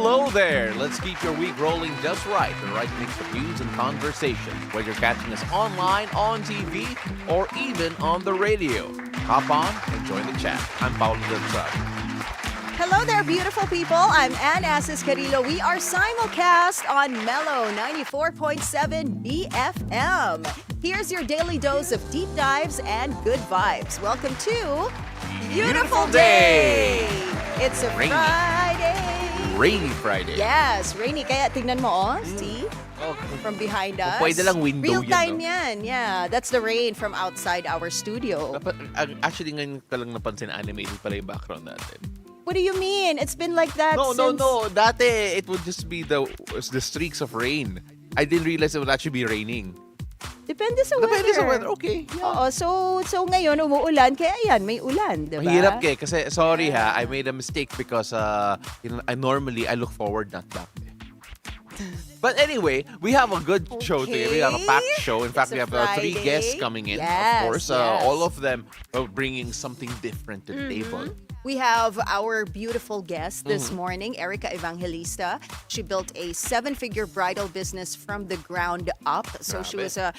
Hello there! Let's keep your week rolling just right. The right mix of news and conversation. Whether you're catching us online, on TV, or even on the radio. Hop on and join the chat. I'm Paolo del Rosario. Hello there, beautiful people. I'm Asis-Carilo. We are simulcast on Mellow 94.7 BFM. Here's your daily dose of deep dives and good vibes. Welcome to Beautiful Day! It's a Rainy. Friday. Rainy Friday. Yes, rainy. Kaya tignan mo, see? Oh, From behind us. pwede lang window Real time yan, no? yan. Yeah, that's the rain from outside our studio. Actually, ngayon ka lang napansin animated pala yung background natin. What do you mean? It's been like that No. since... Dati, it would just be the streaks of rain. I didn't realize it would actually be raining. Depende sa weather. Depende sa weather. Okay. Oo, so ngayon umuulan, kaya ayan, may ulan, di ba? Mahirap kasi, sorry I made a mistake because I normally look forward, not back. But anyway, we have a good show today. We have a packed show. In fact, we have 3 guests coming in. Yes, of course, yes. all of them are bringing something different to the table. We have our beautiful guest this morning, Ericka Evangelista. She built a 7-figure bridal business from the ground up. So she was a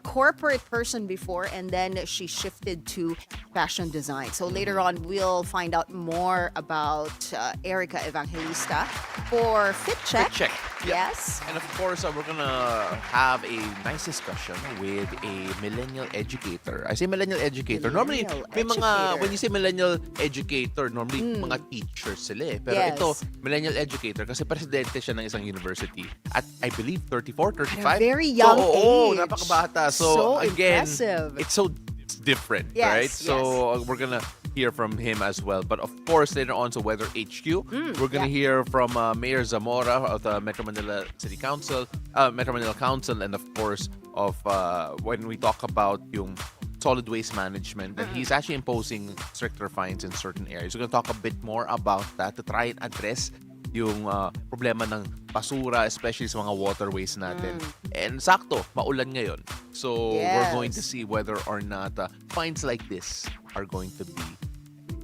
corporate person before, and then she shifted to fashion design. So later on, we'll find out more about Ericka Evangelista for Fit Check. Fit Check. Yep. Yes. And of course, we're gonna have a nice discussion with a millennial educator. I say millennial educator. Normally, may mga, when you say millennial educator, normally mga teachers sila eh. Pero Yes. ito, millennial educator kasi presidente siya ng isang university at I believe 34, 35. very young Oo, age. napakabata. So So, again, impressive. it's so different, Yes, right? So we're gonna hear from him as well. But of course, later on, so Weather HQ, we're gonna hear from Mayor Zamora of the Metro Manila City Council, Metro Manila Council, and of course, of when we talk about yung solid waste management, that he's actually imposing stricter fines in certain areas. We're gonna talk a bit more about that to try and address yung problema ng basura, especially sa mga waterways natin. And sakto, maulan ngayon. So we're going to see whether or not fines like this are going to be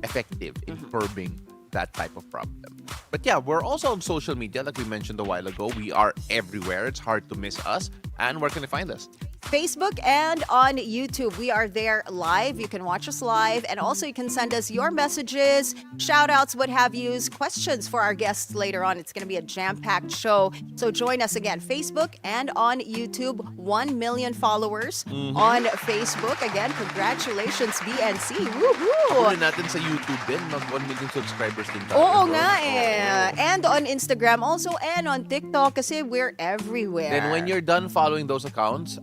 effective in curbing that type of problem. But yeah, we're also on social media, like we mentioned a while ago. We are everywhere. It's hard to miss us. And where can you find us? Facebook and on YouTube. We are there live. You can watch us live. And also you can send us your messages, shout outs, what have yous, questions for our guests later on. It's going to be a jam-packed show. So join us again, Facebook and on YouTube. 1 million followers on Facebook. Again, congratulations, BNC. Woohoo! Huli natin sa YouTube din. Mag 1 million subscribers din tayo. Oo nga eh. And on Instagram also and on TikTok kasi we're everywhere. Then when you're done following those accounts,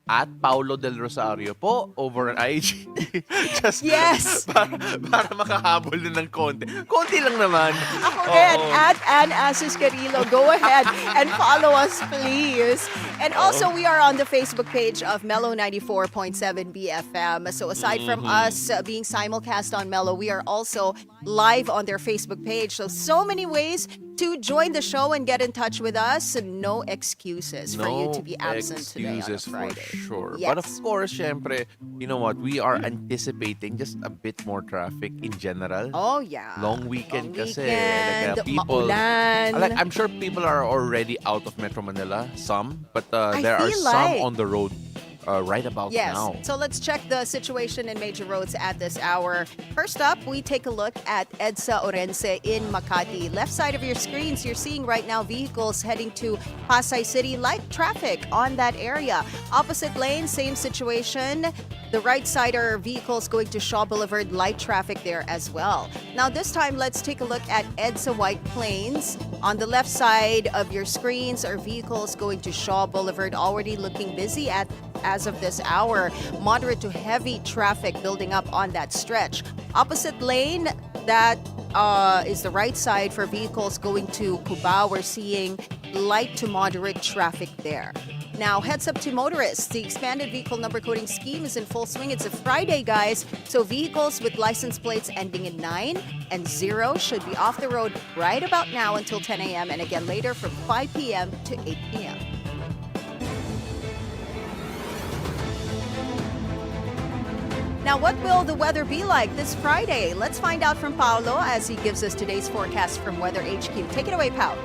at Paolo del Rosario po over on IG. Just Yes. para makahabol din ng konti. Konti lang naman. Ako rin, at Asis-Carilo. Go ahead and follow us, please. And also, we are on the Facebook page of Mellow 94.7 BFM. So aside from us being simulcast on Mellow, we are also live on their Facebook page. So many ways to join the show and get in touch with us. No excuses for you to be absent today on a Friday. For sure. Yes. But of course, syempre, you know what? We are anticipating just a bit more traffic in general. Oh, yeah. Long weekend Long kasi. weekend, People, maulan. I'm sure people are already out of Metro Manila, some, but I there are feel some like- on the road right about Yes. now. So let's check the situation in major roads at this hour. First up, we take a look at EDSA Orense in Makati. Left side of your screens, you're seeing right now vehicles heading to Pasay City. Light traffic on that area. Opposite lane, same situation. The right side are vehicles going to Shaw Boulevard. Light traffic there as well. Now this time, let's take a look at EDSA White Plains. On the left side of your screens are vehicles going to Shaw Boulevard. Already looking busy as of this hour. Moderate to heavy traffic building up on that stretch. Opposite lane, that is the right side for vehicles going to Cubao. We're seeing light to moderate traffic there. Now, heads up to motorists. The expanded vehicle number coding scheme is in full swing. It's a Friday, guys. So vehicles with license plates ending in 9 and 0 should be off the road right about now until 10 a.m. and again later from 5 p.m. to 8 p.m. Now, what will the weather be like this Friday? Let's find out from Paolo as he gives us today's forecast from Weather HQ. Take it away, Paolo.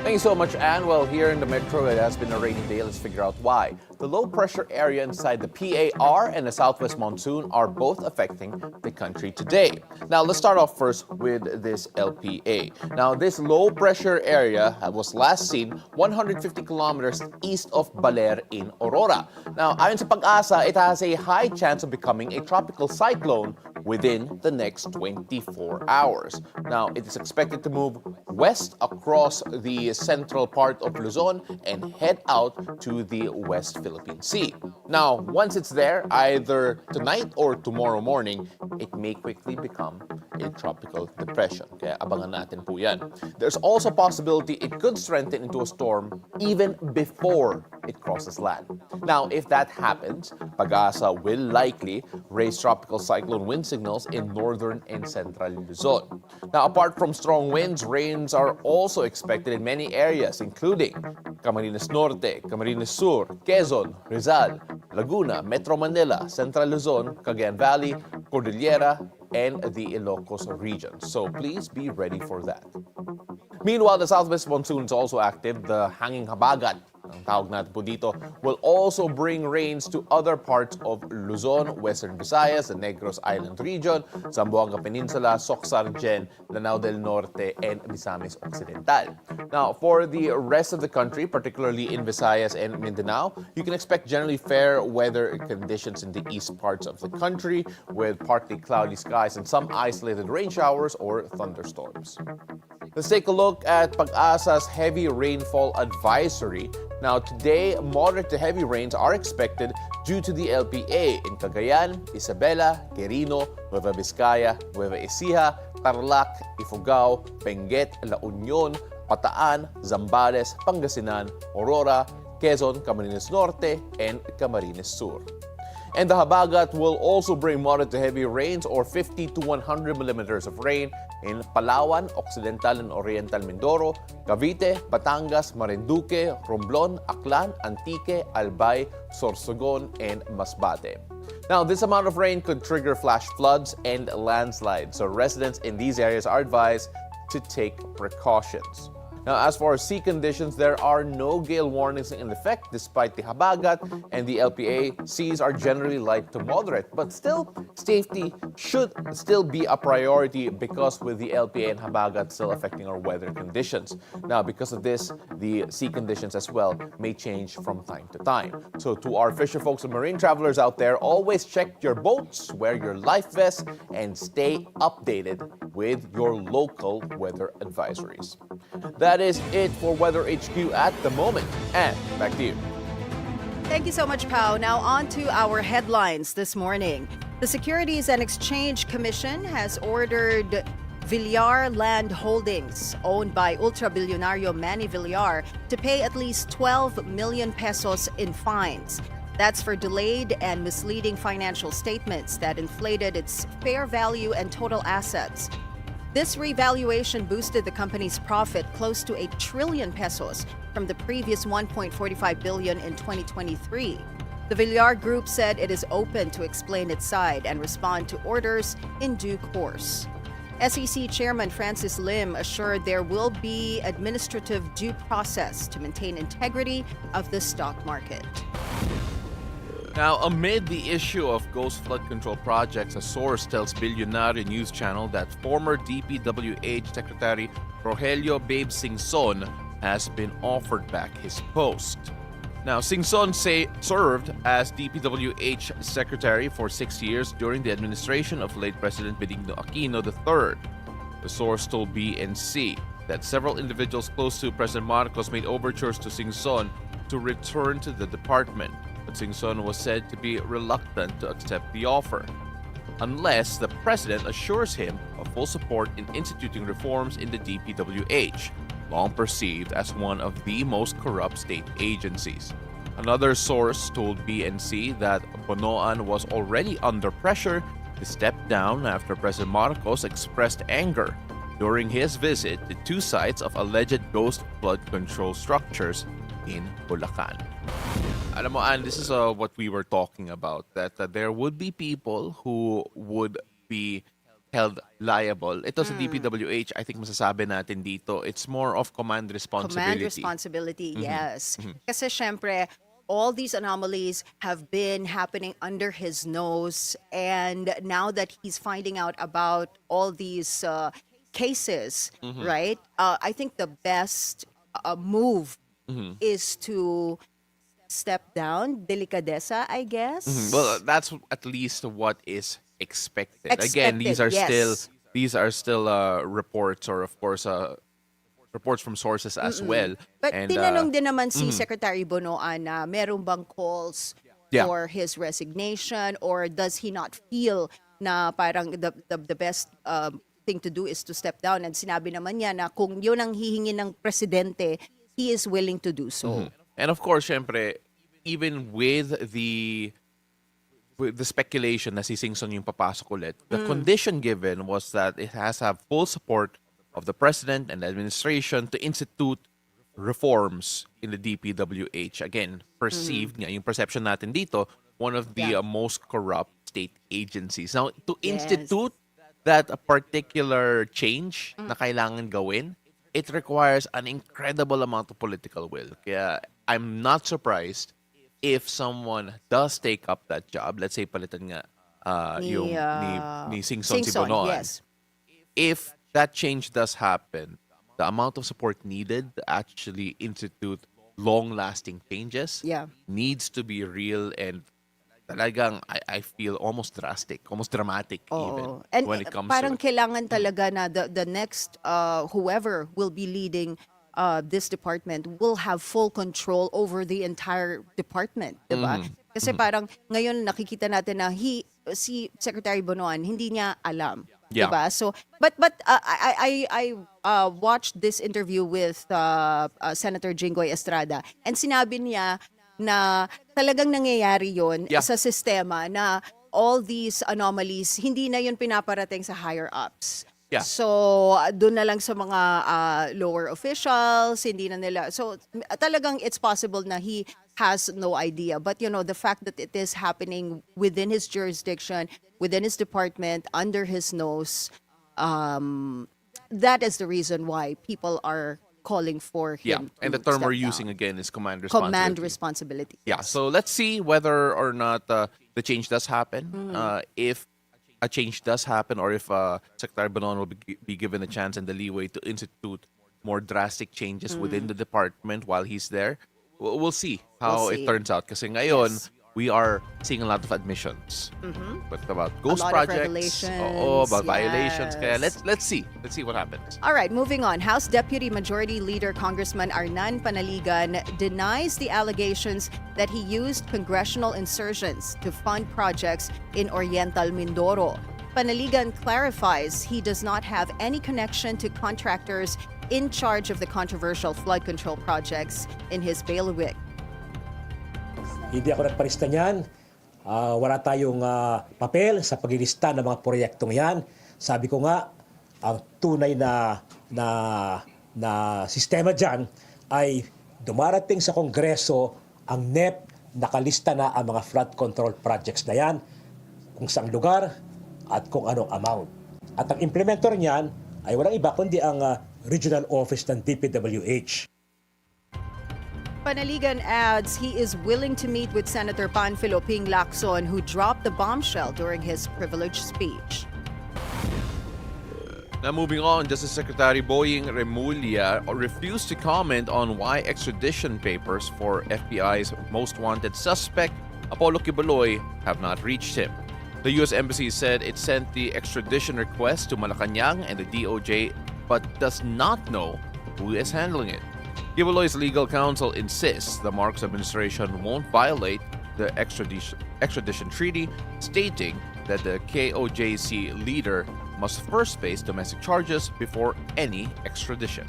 Thank you so much, Anne. Well, here in the metro, it has been a rainy day. Let's figure out why. The low pressure area inside the PAR and the southwest monsoon are both affecting the country today. Now, let's start off first with this LPA. Now, this low pressure area was last seen 150 kilometers east of Baler in Aurora. Now, ayon sa Pag-asa, it has a high chance of becoming a tropical cyclone within the next 24 hours. Now, it is expected to move west across the central part of Luzon and head out to the West Philippine Sea. Now, once it's there, either tonight or tomorrow morning, it may quickly become a tropical depression. Kaya abangan natin po yan. There's also possibility it could strengthen into a storm even before it crosses land. Now, if that happens, Pag-asa will likely raise tropical cyclone wind signals in northern and central Luzon. Now, apart from strong winds, rains are also expected in many areas, including Camarines Norte, Camarines Sur, Quezon, Rizal, Laguna, Metro Manila, Central Luzon, Cagayan Valley, Cordillera, and the Ilocos region. So please be ready for that. Meanwhile, the southwest monsoon is also active. The hanging habagat, ang tawag natin po dito, will also bring rains to other parts of Luzon, Western Visayas, the Negros Island region, Zamboanga Peninsula, Soc-Sargen, Lanao del Norte, and Misamis Occidental. Now, for the rest of the country, particularly in Visayas and Mindanao, you can expect generally fair weather conditions in the east parts of the country with partly cloudy skies and some isolated rain showers or thunderstorms. Let's take a look at Pag-asa's heavy rainfall advisory. Now, today, moderate to heavy rains are expected due to the LPA in Cagayan, Isabela, Quirino, Nueva Vizcaya, Nueva Ecija, Tarlac, Ifugao, Benguet, La Union, Bataan, Zambales, Pangasinan, Aurora, Quezon, Camarines Norte, and Camarines Sur. And the habagat will also bring moderate to heavy rains or 50 to 100 millimeters of rain in Palawan, Occidental and Oriental Mindoro, Cavite, Batangas, Marinduque, Romblon, Aklan, Antique, Albay, Sorsogon, and Masbate. Now, this amount of rain could trigger flash floods and landslides, so residents in these areas are advised to take precautions. Now, as for sea conditions, there are no gale warnings in effect despite the habagat and the LPA. Seas are generally light to moderate, but still, safety should still be a priority because with the LPA and habagat still affecting our weather conditions. Now, because of this, the sea conditions as well may change from time to time. So to our fisher folks and marine travelers out there, always check your boats, wear your life vest, and stay updated with your local weather advisories. That is it for Weather HQ at the moment. And back to you. Thank you so much, Pao. Now on to our headlines this morning. The Securities and Exchange Commission has ordered Villar Land Holdings, owned by ultra-billionaryo Manny Villar, to pay at least 12 million pesos in fines. That's for delayed and misleading financial statements that inflated its fair value and total assets. This revaluation boosted the company's profit close to 1 trillion pesos from the previous 1.45 billion in 2023. The Villar Group said it is open to explain its side and respond to orders in due course. SEC Chairman Francis Lim assured there will be administrative due process to maintain integrity of the stock market. Now, amid the issue of ghost flood control projects, a source tells Bilyonaryo News Channel that former DPWH Secretary Rogelio Babe Singson has been offered back his post. Now, Singson served as DPWH Secretary for 6 years during the administration of late President Benigno Aquino III. The source told BNC that several individuals close to President Marcos made overtures to Singson to return to the department, but Singson was said to be reluctant to accept the offer, unless the president assures him of full support in instituting reforms in the DPWH, long perceived as one of the most corrupt state agencies. Another source told BNC that Bonoan was already under pressure to step down after President Marcos expressed anger during his visit to two sites of alleged ghost flood control structures in Bulacan. Alam mo, Ann, this is what we were talking about, that there would be people who would be held liable. Ito sa DPWH, I think masasabi natin dito, it's more of command responsibility. Command responsibility, yes. Kasi syempre, all these anomalies have been happening under his nose, and now that he's finding out about all these cases, right? I think the best move is to step down, delicadeza, I guess. Well, that's at least what is expected. Again, Expected, these are still reports, or of course reports from sources as well. But And tinanong din naman si Secretary Bonoan na meron bang calls Yeah. for his resignation, or does he not feel na parang the best thing to do is to step down? And sinabi naman niya na kung yun ang hihingi ng presidente, he is willing to do so. And of course, syempre, even with the speculation na si Singson yung papasok ulit, the condition given was that it has to have full support of the president and the administration to institute reforms in the DPWH. Again, perceived nga, yung perception natin dito, one of the most corrupt state agencies. Now, to institute that a particular change na kailangan gawin, it requires an incredible amount of political will. Kaya I'm not surprised if someone does take up that job. Let's say palitan nga ni Singson si Bonoan. Yes. If that change does happen, the amount of support needed to actually institute long-lasting changes needs to be real, and talagang I feel almost drastic, almost dramatic even And when it comes parang to it. kailangan talaga na the next whoever will be leading this department will have full control over the entire department, 'di ba? Kasi parang ngayon nakikita natin na si Secretary Bonoan hindi niya alam. Yeah. Diba? So, but I watched this interview with Senator Jinggoy Estrada, and sinabi niya na talagang nangyayari yon sa sistema, na all these anomalies, hindi na yun pinaparating sa higher ups. Yeah. So, doon na lang sa mga lower officials, hindi na nila. So, talagang it's possible na he has no idea. But, the fact that it is happening within his jurisdiction, within his department, under his nose, that is the reason why people are calling for him and to the term step we're down. using again is command responsibility. Command responsibility. Yeah, so let's see whether or not the change does happen. If a change does happen, or if Secretary Bonoan will be given a chance and the leeway to institute more drastic changes within the department while he's there, we'll see how We'll it see. turns out. Kasi ngayon, Yes. we are seeing a lot of admissions. But about ghost lot of projects, revelations, about violations. Kaya yes. let's see what happens. All right, moving on. House Deputy Majority Leader Congressman Arnan Panaligan denies the allegations that he used congressional insertions to fund projects in Oriental Mindoro. Panaligan clarifies he does not have any connection to contractors in charge of the controversial flood control projects in his bailiwick. Hindi ako nagparista niyan. Wala tayong papel sa paglilista ng mga proyektong yan. Sabi ko nga, ang tunay na sistema dyan ay dumarating sa Kongreso ang NEP, nakalista na ang mga flood control projects na yan, kung saang lugar at kung anong amount. At ang implementer niyan ay walang iba kundi ang regional office ng DPWH. Panaligan adds he is willing to meet with Senator Panfilo Ping Lacson, who dropped the bombshell during his privileged speech. Now moving on, Justice Secretary Boying Remulla refused to comment on why extradition papers for FBI's most wanted suspect, Apollo Quiboloy, have not reached him. The U.S. Embassy said it sent the extradition request to Malacanang and the DOJ, but does not know who is handling it. Quiboloy's legal counsel insists the Marcos administration won't violate the extradition treaty, stating that the KOJC leader must first face domestic charges before any extradition.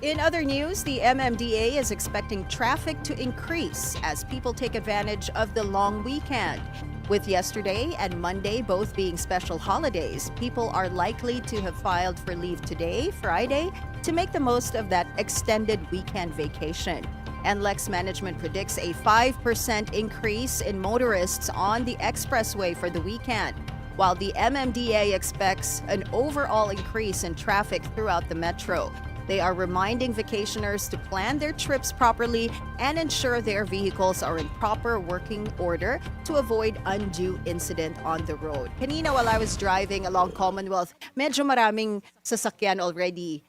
In other news, the MMDA is expecting traffic to increase as people take advantage of the long weekend. With yesterday and Monday both being special holidays, people are likely to have filed for leave today, Friday, to make the most of that extended weekend vacation. NLEX management predicts a 5% increase in motorists on the expressway for the weekend. while the MMDA expects an overall increase in traffic throughout the metro. They are reminding vacationers to plan their trips properly and ensure their vehicles are in proper working order to avoid undue incident on the road. Kanina while I was driving along Commonwealth, medyo maraming sasakyan already.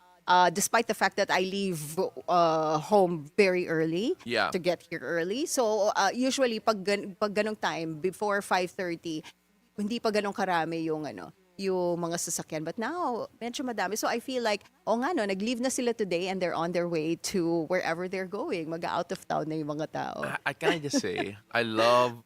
Despite the fact that I leave home very early to get here early. So usually pag ganong time, before 5:30, hindi pa ganong karami yung yung mga sasakyan. But now, medyo madami. So I feel like, nag-leave na sila today and they're on their way to wherever they're going. Mag-out of town na yung mga tao. Can I just say, I love,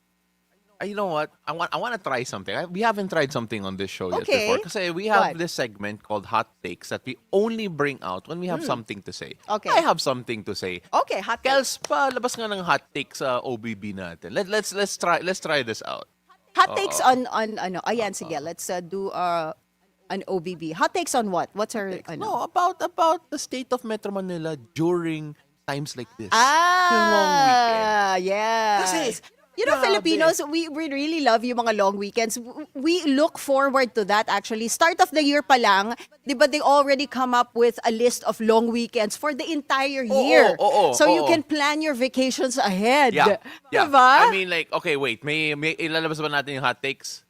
you know what? I want to try something. We haven't tried something on this show yet before. Kasi we have this segment called Hot Takes that we only bring out when we have something to say. Okay. I have something to say. Okay, hot takes. Kels, palabas nga ng hot takes sa OBB natin. Let's try this out. Hot takes on ayan, sige, let's do an OBB. Hot takes on what? What's our No, about the state of Metro Manila during times like this. Yung long weekend. Yes. Kasi, Filipinos, we really love yung mga long weekends. We look forward to that actually. Start of the year pa lang, di ba they already come up with a list of long weekends for the entire year. So you can plan your vacations ahead. Yeah. Diba? I mean like, okay, wait, may ilalabas ba natin yung hot takes?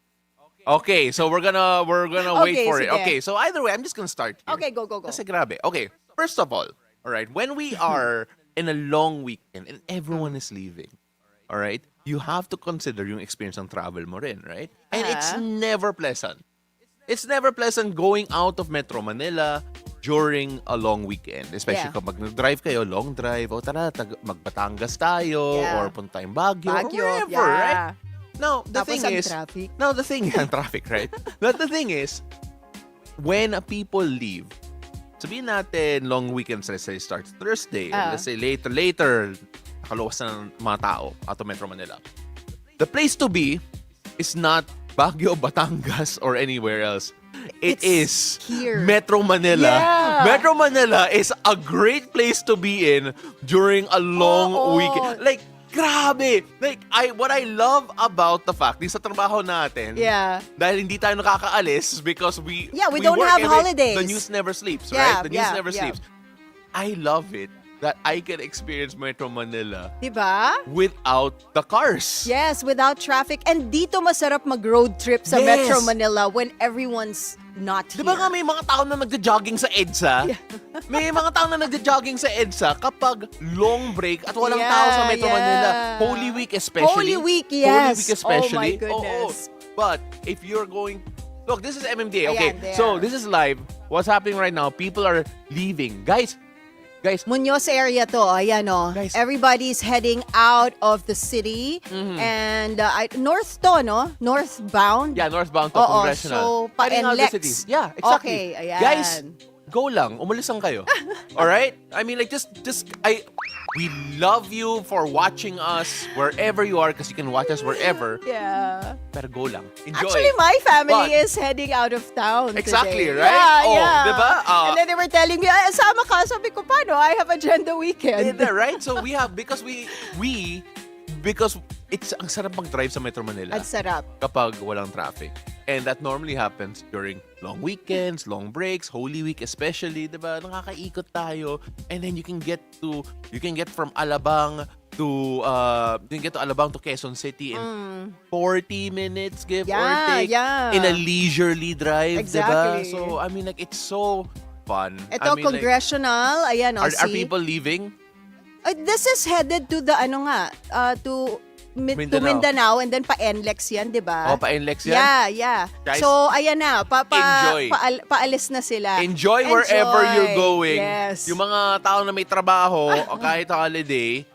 Okay, so we're gonna wait for it. sige. Okay, so either way, I'm just gonna start here. Okay, go. Kasi grabe. Okay, first of all right, when we are in a long weekend and everyone is leaving, all right, you have to consider yung experience ng travel mo rin, right? And it's never pleasant. It's never pleasant going out of Metro Manila during a long weekend. Especially kapag nag-drive kayo, long drive, o tara, mag-Batangas tayo, or punta tayong Baguio, or wherever, right? Now, the Tapos thing ang is, traffic. traffic, right? But the thing is, when people leave, sabihin natin, long weekends, let's say, starts Thursday, and let's say later, nakaluwas na ng mga tao out of Metro Manila. The place to be is not Baguio, Batangas, or anywhere else. It is here. Metro Manila. Yeah. Metro Manila is a great place to be in during a long weekend. Like, grabe! Like, what I love about the fact, sa trabaho natin, dahil hindi tayo nakakaalis because we don't work have holidays. The news never sleeps, right? The news never sleeps. I love it that I can experience Metro Manila Diba? without the cars. Yes, without traffic. And dito masarap mag-road trip sa Metro Manila when everyone's not here. Diba nga may mga tao na nagja-jogging sa EDSA? May mga tao na nagja-jogging sa EDSA kapag long break at walang tao sa Metro Manila. Holy Week especially. Holy Week, yes. Holy Week especially. Oh my goodness. But if you're going... Look, this is MMDA, okay? Ayan, So, this is live. What's happening right now? People are leaving. Guys, Muñoz area to, ayan o. Guys. Everybody's heading out of the city. And north to, no? Northbound. yeah, northbound to Oo, Congressional. so Heading out of the pa-NLEX. city. Yeah, exactly. Okay, ayan. Guys, go lang. Umalis lang kayo. All right? I mean, like, we love you for watching us wherever you are because you can watch us wherever. Yeah. Pero go lang. Enjoy. Actually, my family But- is heading out of town Exactly, today. right? Yeah. Diba? And then they were telling me, sama ka. Sabi ko, paano? I have agenda weekend. Right? So we have, because it's ang sarap mag-drive sa Metro Manila Ang sarap. kapag walang traffic. And that normally happens during long weekends, long breaks, Holy Week especially, 'di ba? Nakakaikot tayo and then you can get from Alabang to Quezon City in 40 minutes give or take in a leisurely drive, 'di ba? Exactly. So I mean like it's so fun. Ito, I mean, congressional. Ayan, are see? people leaving? This is headed to the to Mindanao and then pa-NLEX yan, di ba? Pa-NLEX yan? Yeah. Guys, so, ayan na. enjoy. Paalis na sila. Enjoy wherever you're going. Yes. Yung mga tao na may trabaho o kahit holiday,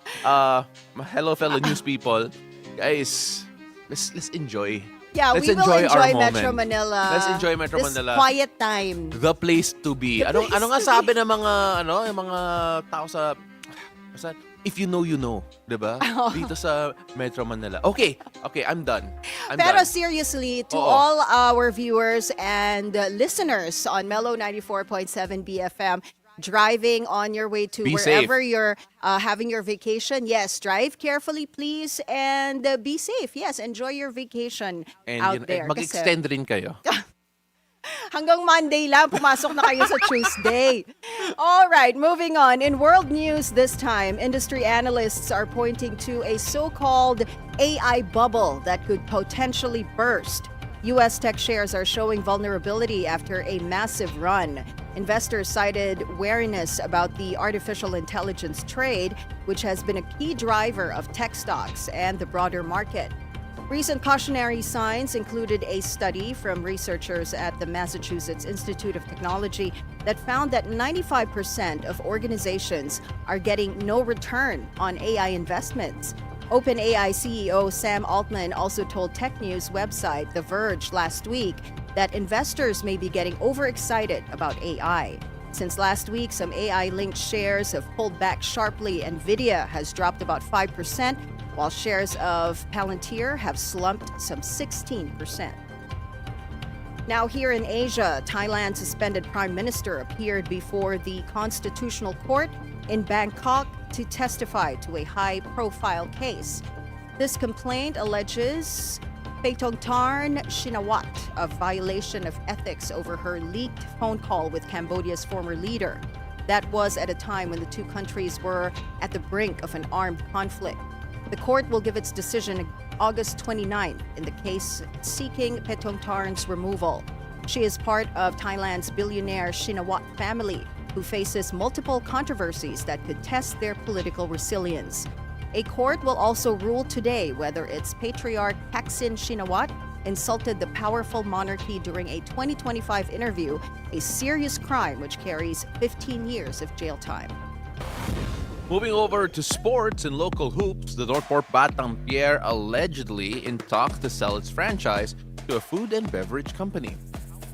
hello fellow news people, guys, let's enjoy. Yeah, Let's we will enjoy our enjoy Metro moment. Manila. Let's enjoy Metro this Manila. quiet time. The place to be. Ano nga sabi ng mga yung mga tao sa if you know, you know, 'di ba? Dito sa Metro Manila. Okay, I'm done. Pero seriously, to all our viewers and listeners on Mellow 94.7 BFM, driving on your way to Be wherever safe. you're having your vacation, yes, drive carefully, please, and be safe. Yes, enjoy your vacation And out there. Kasi mag-extend rin kayo. hanggang Monday lang, pumasok na kayo sa Tuesday. All right, moving on. In world news this time, industry analysts are pointing to a so-called AI bubble that could potentially burst. U.S. tech shares are showing vulnerability after a massive run. Investors cited wariness about the artificial intelligence trade, which has been a key driver of tech stocks and the broader market. Recent cautionary signs included a study from researchers at the Massachusetts Institute of Technology that found that 95% of organizations are getting no return on AI investments. OpenAI CEO Sam Altman also told tech news website The Verge last week that investors may be getting overexcited about AI. Since last week, some AI-linked shares have pulled back sharply. Nvidia has dropped about 5%, while shares of Palantir have slumped some 16%. Now here in Asia, Thailand's suspended prime minister appeared before the Constitutional Court in Bangkok to testify to a high-profile case. This complaint alleges Paetongtarn Shinawat of violation of ethics over her leaked phone call with Cambodia's former leader. That was at a time when the two countries were at the brink of an armed conflict. The court will give its decision August 29th in the case seeking Paetongtarn's removal. She is part of Thailand's billionaire Shinawat family, who faces multiple controversies that could test their political resilience. A court will also rule today whether its patriarch Thaksin Shinawat insulted the powerful monarchy during a 2025 interview, a serious crime which carries 15 years of jail time. Moving over to sports and local hoops, the Northport Batang Pierre allegedly in talks to sell its franchise to a food and beverage company.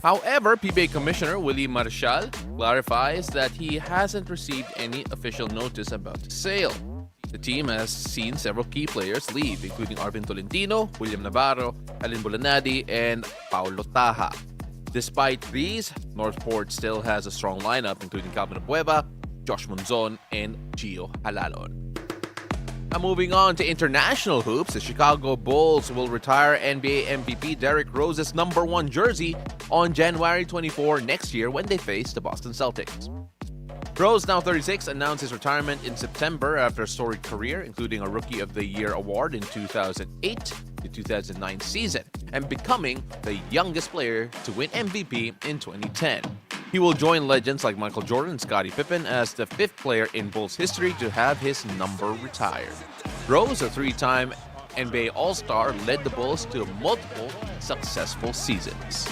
However, PBA Commissioner Willie Marshall clarifies that he hasn't received any official notice about the sale. The team has seen several key players leave, including Arvin Tolentino, William Navarro, Alin Bulanadi, and Paolo Taha. Despite these, Northport still has a strong lineup, including Calvin Abueva, Josh Monzon, and Gio Halalon. Now moving on to international hoops, the Chicago Bulls will retire NBA MVP Derrick Rose's #1 jersey on January 24 next year when they face the Boston Celtics. Rose, now 36, announced his retirement in September after a storied career, including a Rookie of the Year award in 2008 to 2009 season, and becoming the youngest player to win MVP in 2010. He will join legends like Michael Jordan and Scottie Pippen as the 5th player in Bulls history to have his number retired. Rose, a 3-time NBA All-Star, led the Bulls to multiple successful seasons.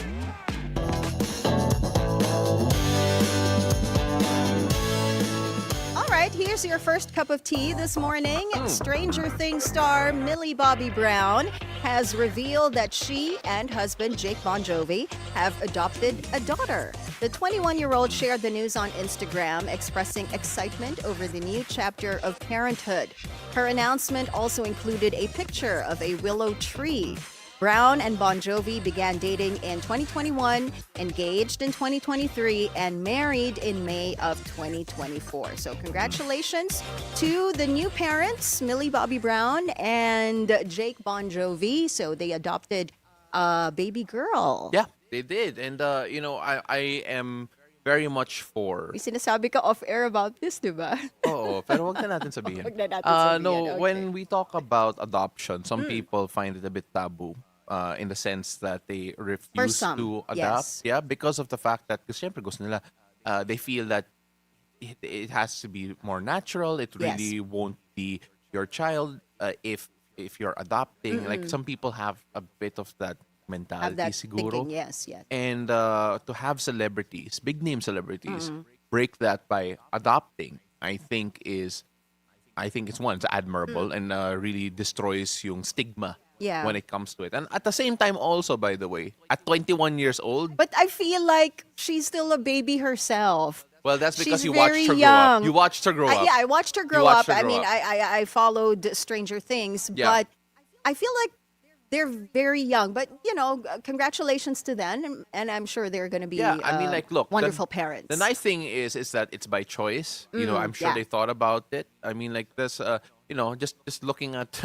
All right, here's your first cup of tea this morning. Stranger Things star Millie Bobby Brown has revealed that she and husband Jake Bon Jovi have adopted a daughter. The 21-year-old shared the news on Instagram, expressing excitement over the new chapter of parenthood. Her announcement also included a picture of a willow tree. Brown and Bon Jovi began dating in 2021, engaged in 2023, and married in May of 2024. So congratulations to the new parents, Millie Bobby Brown and Jake Bon Jovi. So they adopted a baby girl. Yeah, they did. And, I am very much for... May sinasabi ka off-air about this, di ba? Oo, pero wag na natin sabihin. Wag na natin sabihin, No, okay. when we talk about adoption, some people find it a bit taboo. In the sense that they refuse some, to adopt. yes. Yeah, because of the fact that, kasi syempre gusto nila, they feel that it has to be more natural. It Yes. really won't be your child if you're adopting. Like some people have a bit of that mentality, Have that siguro. thinking, yes. And to have celebrities, big name celebrities, break that by adopting, I think it's one, it's admirable and really destroys yung stigma Yeah. when it comes to it. And at the same time also, by the way, at 21 years old, But I feel like she's still a baby herself. well, that's because She's you watched very her grow young. up. You watched her grow up. Yeah, I watched her grow watched up. her I grow mean, up. I followed Stranger Things, Yeah. but I feel like they're very young, but congratulations to them, and I'm sure they're going to be Yeah, I mean, like, look, wonderful parents. The nice thing is that it's by choice. I'm sure yeah. they thought about it. I mean, like this, just looking at.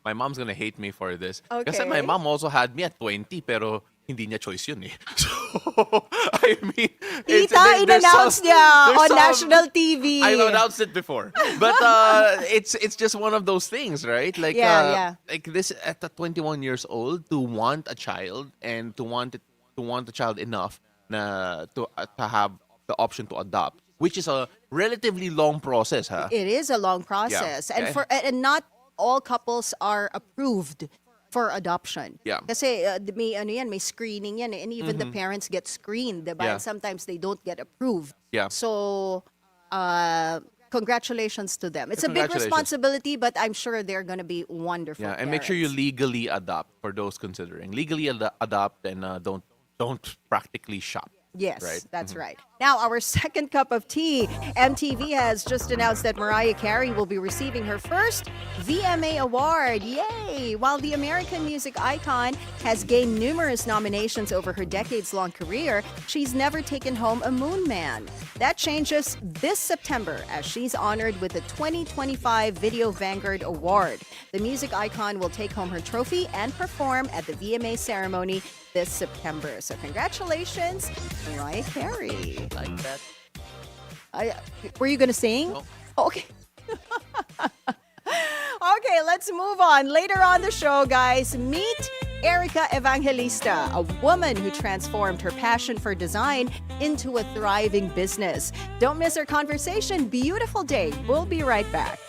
My mom's gonna hate me for this. Kasi my Okay. mom also had me at 20, pero hindi niya choice yun eh. So, I mean, Tita, in-announce niya on national TV. I've announced it before. But it's just one of those things, right? Like, Yeah. like this at 21 years old, to want a child and to want a child enough to have the option to adopt, which is a relatively long process, huh? It is a long process, Yeah. and not all couples are approved for adoption. Yeah. Kasi may screening yan, and even the parents get screened, diba? Yeah. And sometimes they don't get approved. Yeah. So, congratulations to them. It's a big Congratulations. responsibility, but I'm sure they're going to be wonderful. Yeah, and make sure you parents. legally adopt for those considering. Legally adopt and don't practically shop. Yes, Right. that's right. Now, our second cup of tea. MTV has just announced that Mariah Carey will be receiving her first VMA award. Yay! While the American music icon has gained numerous nominations over her decades-long career, she's never taken home a Moon Man. That changes this September as she's honored with the 2025 Video Vanguard Award. The music icon will take home her trophy and perform at the VMA ceremony this September. So congratulations, Mariah Carey. Like that. Were you going to sing? No. Okay. Okay, let's move on. Later on the show, guys, meet Ericka Evangelista, a woman who transformed her passion for design into a thriving business. Don't miss our conversation. Beautiful day. We'll be right back.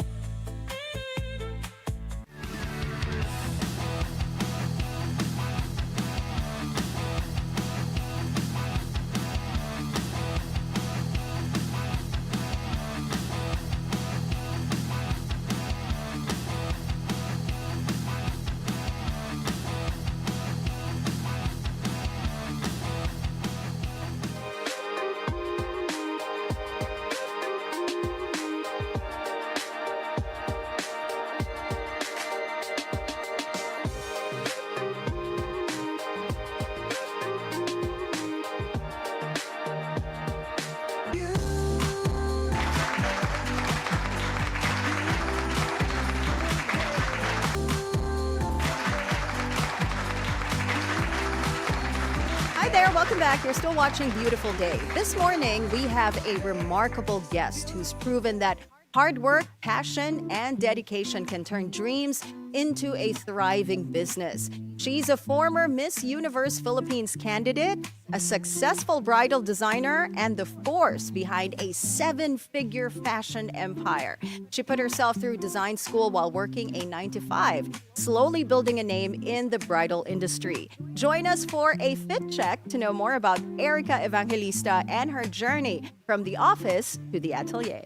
Hi there, welcome back. You're still watching Beautiful Day. This morning, we have a remarkable guest who's proven that hard work, passion, and dedication can turn dreams into a thriving business. She's a former Miss Universe Philippines candidate, a successful bridal designer, and the force behind a 7-figure fashion empire. She put herself through design school while working a 9-to-5, slowly building a name in the bridal industry. Join us for a fit check to know more about Ericka Evangelista and her journey from the office to the atelier.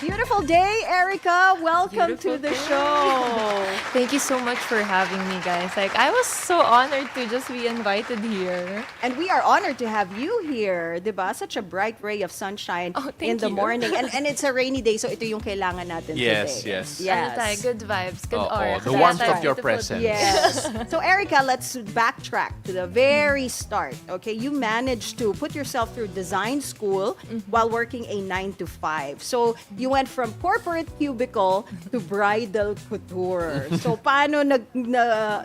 Beautiful day, Ericka. Welcome to the show. Thank you so much for having me, guys. Like, I was so honored to just be invited here. And we are honored to have you here, diba? Such a bright ray of sunshine Oh, thank in the you. morning. And it's a rainy day, so ito yung kailangan natin Yes, today. yes. Yes. Ano tayo, good vibes, good Oo, aura. the Kaya warmth tayo of your beautiful presence. day. Yes. So, Ericka, let's backtrack to the very start. Okay, you managed to put yourself through design school while working a 9-to-5. So, you went from corporate cubicle to bridal couture. So, paano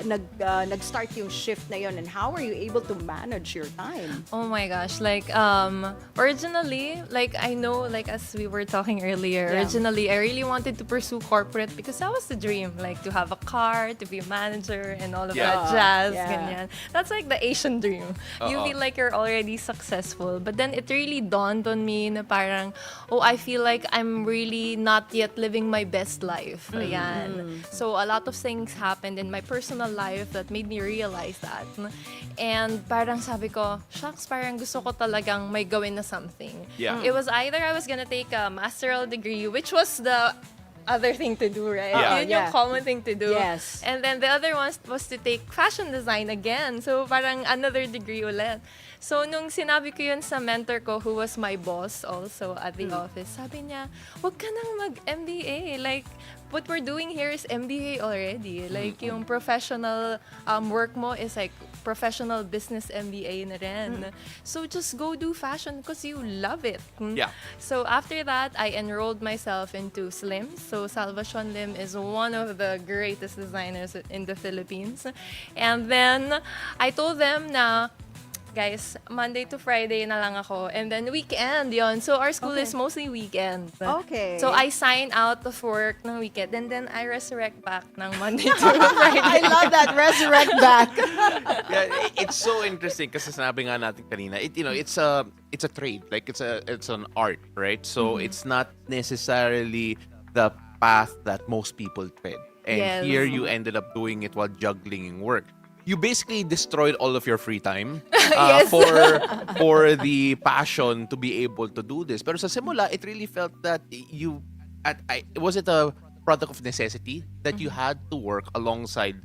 nag-start yung shift na yun, and how are you able to manage your time? Oh my gosh, like originally, like I know, like as we were talking earlier, Yeah. originally I really wanted to pursue corporate because that was the dream, like to have a car, to be a manager and all of Yeah. that jazz, Yeah. ganyan. That's like the Asian dream. You feel like you're already successful, but then it really dawned on me na parang, oh, I feel like I'm really not yet living my best life. Ayan. So a lot of things happened in my personal life that made me realize that. And parang sabi ko, shucks, parang gusto ko talagang may gawin na something. Yeah. It was either I was gonna take a masteral degree, which was the other thing to do, right? Yeah. Yun Yeah. yung common thing to do. Yes. And then the other one was to take fashion design again. So parang another degree ulit. So, nung sinabi ko yun sa mentor ko, who was my boss also at the office, sabi niya, wag ka nang mag-MBA. Like, what we're doing here is MBA already. Like, yung professional work mo is like professional business MBA na rin. So, just go do fashion because you love it. Yeah. So, after that, I enrolled myself into Slim. So, Salvation Lim is one of the greatest designers in the Philippines. And then, I told them na, guys, Monday to Friday na lang ako. And then weekend yon. So our school is mostly weekend. Okay. So I sign out of work ng weekend and then I resurrect back ng Monday to Friday. I love that. Resurrect back. Yeah, it's so interesting kasi sinabi nga natin kanina, it's a trade, like it's an art, right? So it's not necessarily the path that most people tread. And Yes. here you ended up doing it while juggling work. You basically destroyed all of your free time Yes. for the passion to be able to do this. Pero sa simula, it really felt that was it a product of necessity that you had to work alongside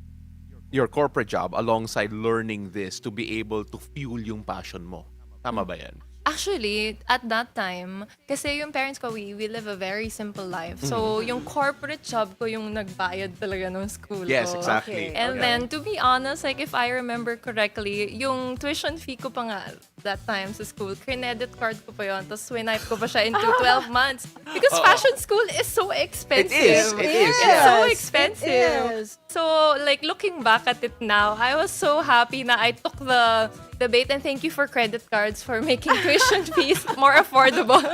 your corporate job, alongside learning this to be able to fuel yung passion mo? Tama ba yan? Actually, at that time, kasi yung parents ko, we live a very simple life. So, yung corporate job ko yung nagbayad talaga ng school Yes, ko. exactly. And then, to be honest, like if I remember correctly, yung tuition fee ko pa nga that time sa school, credit card ko pa yun, tapos swipe ko pa siya into 12 months. Because fashion school is so expensive. It is. It's Yeah. so expensive. It is. So, like, looking back at it now, I was so happy na I took the bait, and thank you for credit cards for making tuition fees more affordable.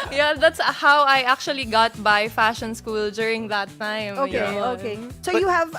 Yeah, that's how I actually got by fashion school during that time. Okay, Yun. okay. So you have,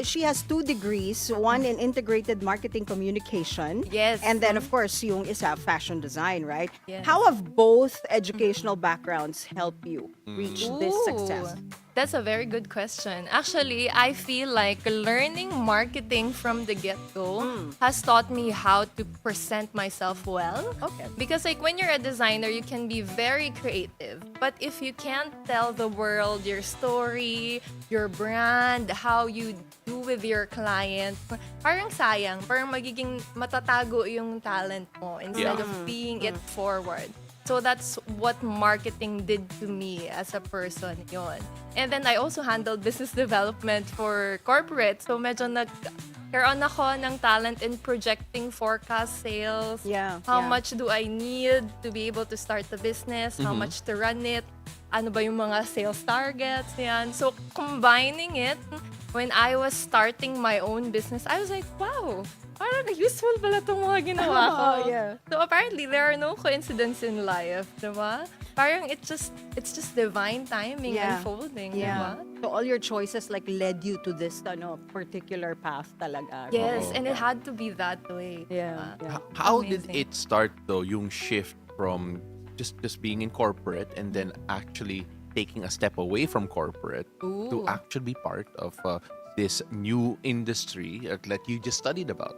she has 2 degrees, one in integrated marketing communication. Yes. And then, of course, yung isa, fashion design, right? Yes. How have both educational backgrounds helped you reach this Ooh, success? That's a very good question. Actually, I feel like learning marketing from the get-go has taught me how to present myself well. Okay. Because like when you're a designer, you can be very creative. But if you can't tell the world your story, your brand, how you do with your client, parang sayang, parang magiging matatago yung talent mo instead of being it forward. So that's what marketing did to me as a person yon. And then I also handled business development for corporate. So medyo nagkaroon ako ng talent in projecting forecast sales. Yeah, How yeah. much do I need to be able to start the business? How much to run it? Ano ba yung mga sales targets? Yan. So combining it, when I was starting my own business, I was like, wow, parang useful pala itong mga ginawa ko. Oh, yeah. So apparently, there are no coincidences in life, diba? Parang it's just divine timing unfolding, Yeah. diba? So all your choices like led you to this particular path talaga. Yes, and it had to be that way. Yeah. diba? Yeah. How did Amazing. it start though, yung shift from just being in corporate and then actually taking a step away from corporate to Ooh. actually be part of this new industry that you just studied about?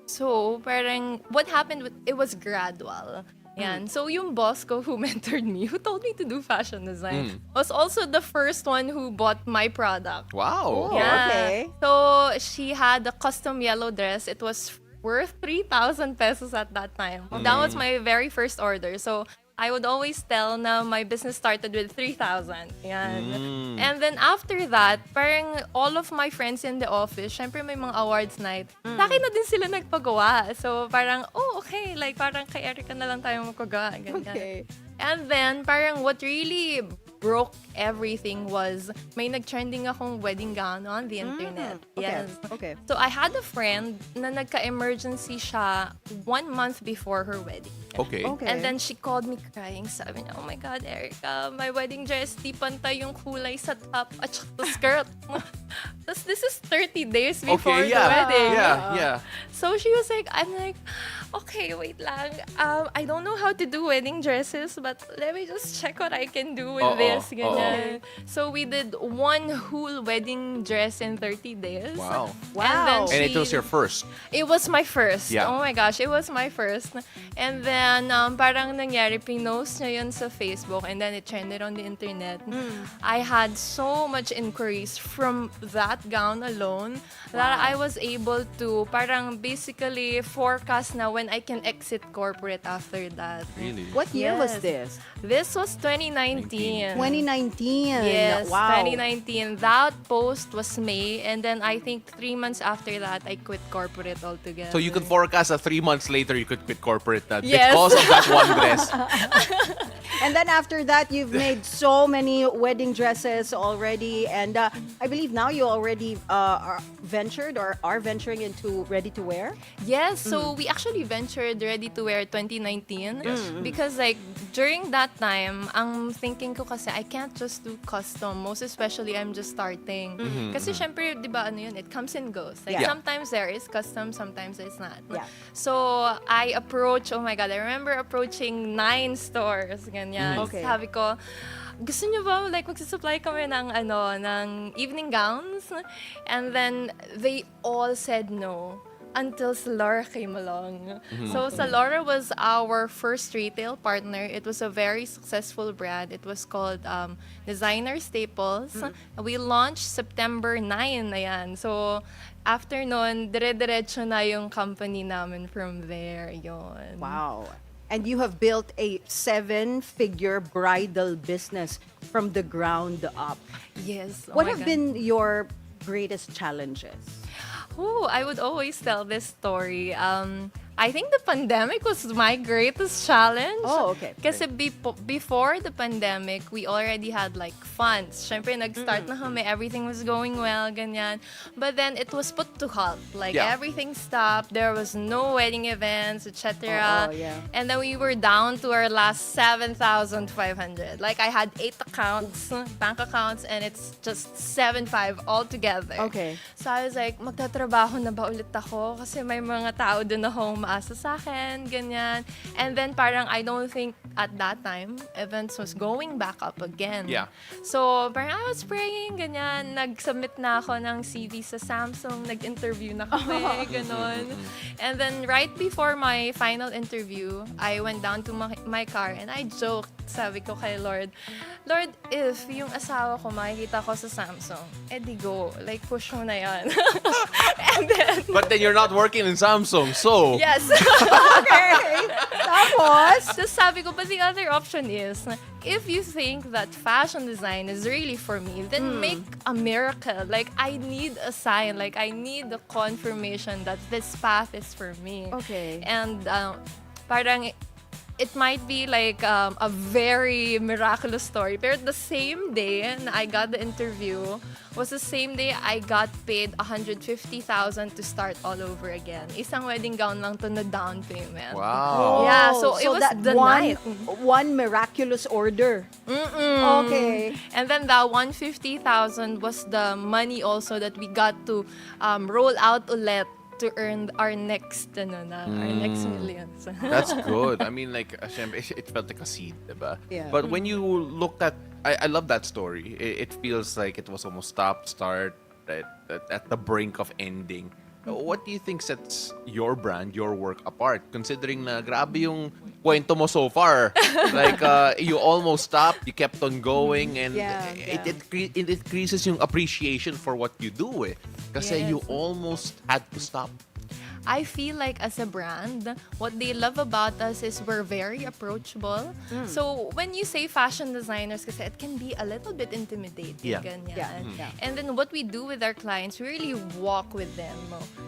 So, parang, what happened, it was gradual. Yan. So, yung boss ko who mentored me, who told me to do fashion design, was also the first one who bought my product. Wow. Oh, Yeah. okay. So, she had a custom yellow dress. It was worth 3,000 pesos at that time. That was my very first order. So, I would always tell na my business started with 3,000. Yan. And then after that, parang all of my friends in the office, syempre may mga awards night, sa akin na din sila nagpagawa. So parang, oh, okay. Like parang kay Ericka na lang tayo magpagawa. Ganyan. Okay. And then, parang what really broke everything was may nag-trending akong wedding gown on the internet. Okay. Yes. Okay. So, I had a friend na nagka-emergency siya 1 month before her wedding. Okay. Okay. And then she called me crying. Sabi niya, oh my God, Ericka, my wedding dress, di pantay yung kulay sa top at saka sa skirt. Tapos this is 30 days before Okay, the yeah. wedding. Yeah. So she was like, I'm like, okay, wait lang. I don't know how to do wedding dresses, but let me just check what I can do with this. Ganyan. So we did one whole wedding dress in 30 days. Wow. Wow. And it was your first. It was my first. Yeah. Oh my gosh, it was my first. And then, parang nangyari, pinost niya yun sa Facebook and then it trended on the internet. I had so much inquiries from that gown alone that I was able to parang basically forecast na when I can exit corporate after that. Really? What year was Yes. this? This was 2019. 2019. Yes, Wow. 2019. That post was May, and then I think 3 months after that, I quit corporate altogether. So you could forecast that 3 months later you could quit corporate na Yes. because of that one dress. And then after that, you've made so many wedding dresses already. And I believe now you already are ventured or are venturing into ready-to-wear. Yes, so we actually ventured ready to wear 2019 Yes. because like during that time, ang thinking ko kasi I can't just do custom, most especially I'm just starting. Kasi syempre, 'di ba ano yun, it comes and goes. Like Yeah. sometimes there is custom, sometimes it's not. Yeah. So I approach, oh my god, I remember approaching 9 stores ganyan. Okay. Sabi ko, gusto niyo ba like magsusupply kami ng ng evening gowns? And then they all said no until Salora came along. So Salora was our first retail partner. It was a very successful brand. It was called Designer Staples. We launched September 9 na yan. So after nun, dire-diretso na yung company namin from there. Yun. Wow. And you have built a 7-figure bridal business from the ground up. Yes. Oh What my have God. been your greatest challenges? Oh, I would always tell this story. I think the pandemic was my greatest challenge. Oh, okay. Kasi before the pandemic, we already had like funds. Syempre, nag-start na kami. Everything was going well, ganyan. But then it was put to halt. Like Yeah. everything stopped. There was no wedding events, etc. Oh, yeah. And then we were down to our last 7,500. Like I had 8 accounts, bank accounts, and it's just 7,500 altogether. Okay. So I was like, magtatrabaho na ba ulit ako? Kasi may mga tao din akong maasa sa akin, ganyan. And then parang I don't think at that time, events was going back up again. Yeah. So parang I was praying, ganyan. Nag-submit na ako ng CV sa Samsung, nag-interview na kami, ganon. And then right before my final interview, I went down to my car and I joked, sabi ko kay Lord, Lord, if yung asawa ko makikita ko sa Samsung, edi go. Like, push mo na yan. And then, But then you're not working in Samsung, so yes. Okay. Tapos? So sabi ko, but the other option is, if you think that fashion design is really for me, then make a miracle. Like, I need a sign. Like, I need the confirmation that this path is for me. Okay. And parang it might be like a very miraculous story. Pero the same day na I got the interview was the same day I got paid 150,000 to start all over again. Isang wedding gown lang to na down payment. wow. Yeah, so it was that the one, night. one miraculous order. Okay. And then the 150,000 was the money also that we got to roll out ulit to earn our next our next millions. That's good. I mean, like, syempre, it felt like a seed, diba? Yeah. But when you look at, I love that story. It feels like it was almost stop, start, at the brink of ending. What do you think sets your brand, your work apart? Considering na grabe yung kwento mo so far. Like, you almost stopped, you kept on going, and Yeah, it increases yung appreciation for what you do, eh. Kasi Yes. you almost had to stop. I feel like as a brand, what they love about us is we're very approachable. So when you say fashion designers, kasi it can be a little bit intimidating. Yeah. Ganyan. Yeah. And then what we do with our clients, we really walk with them.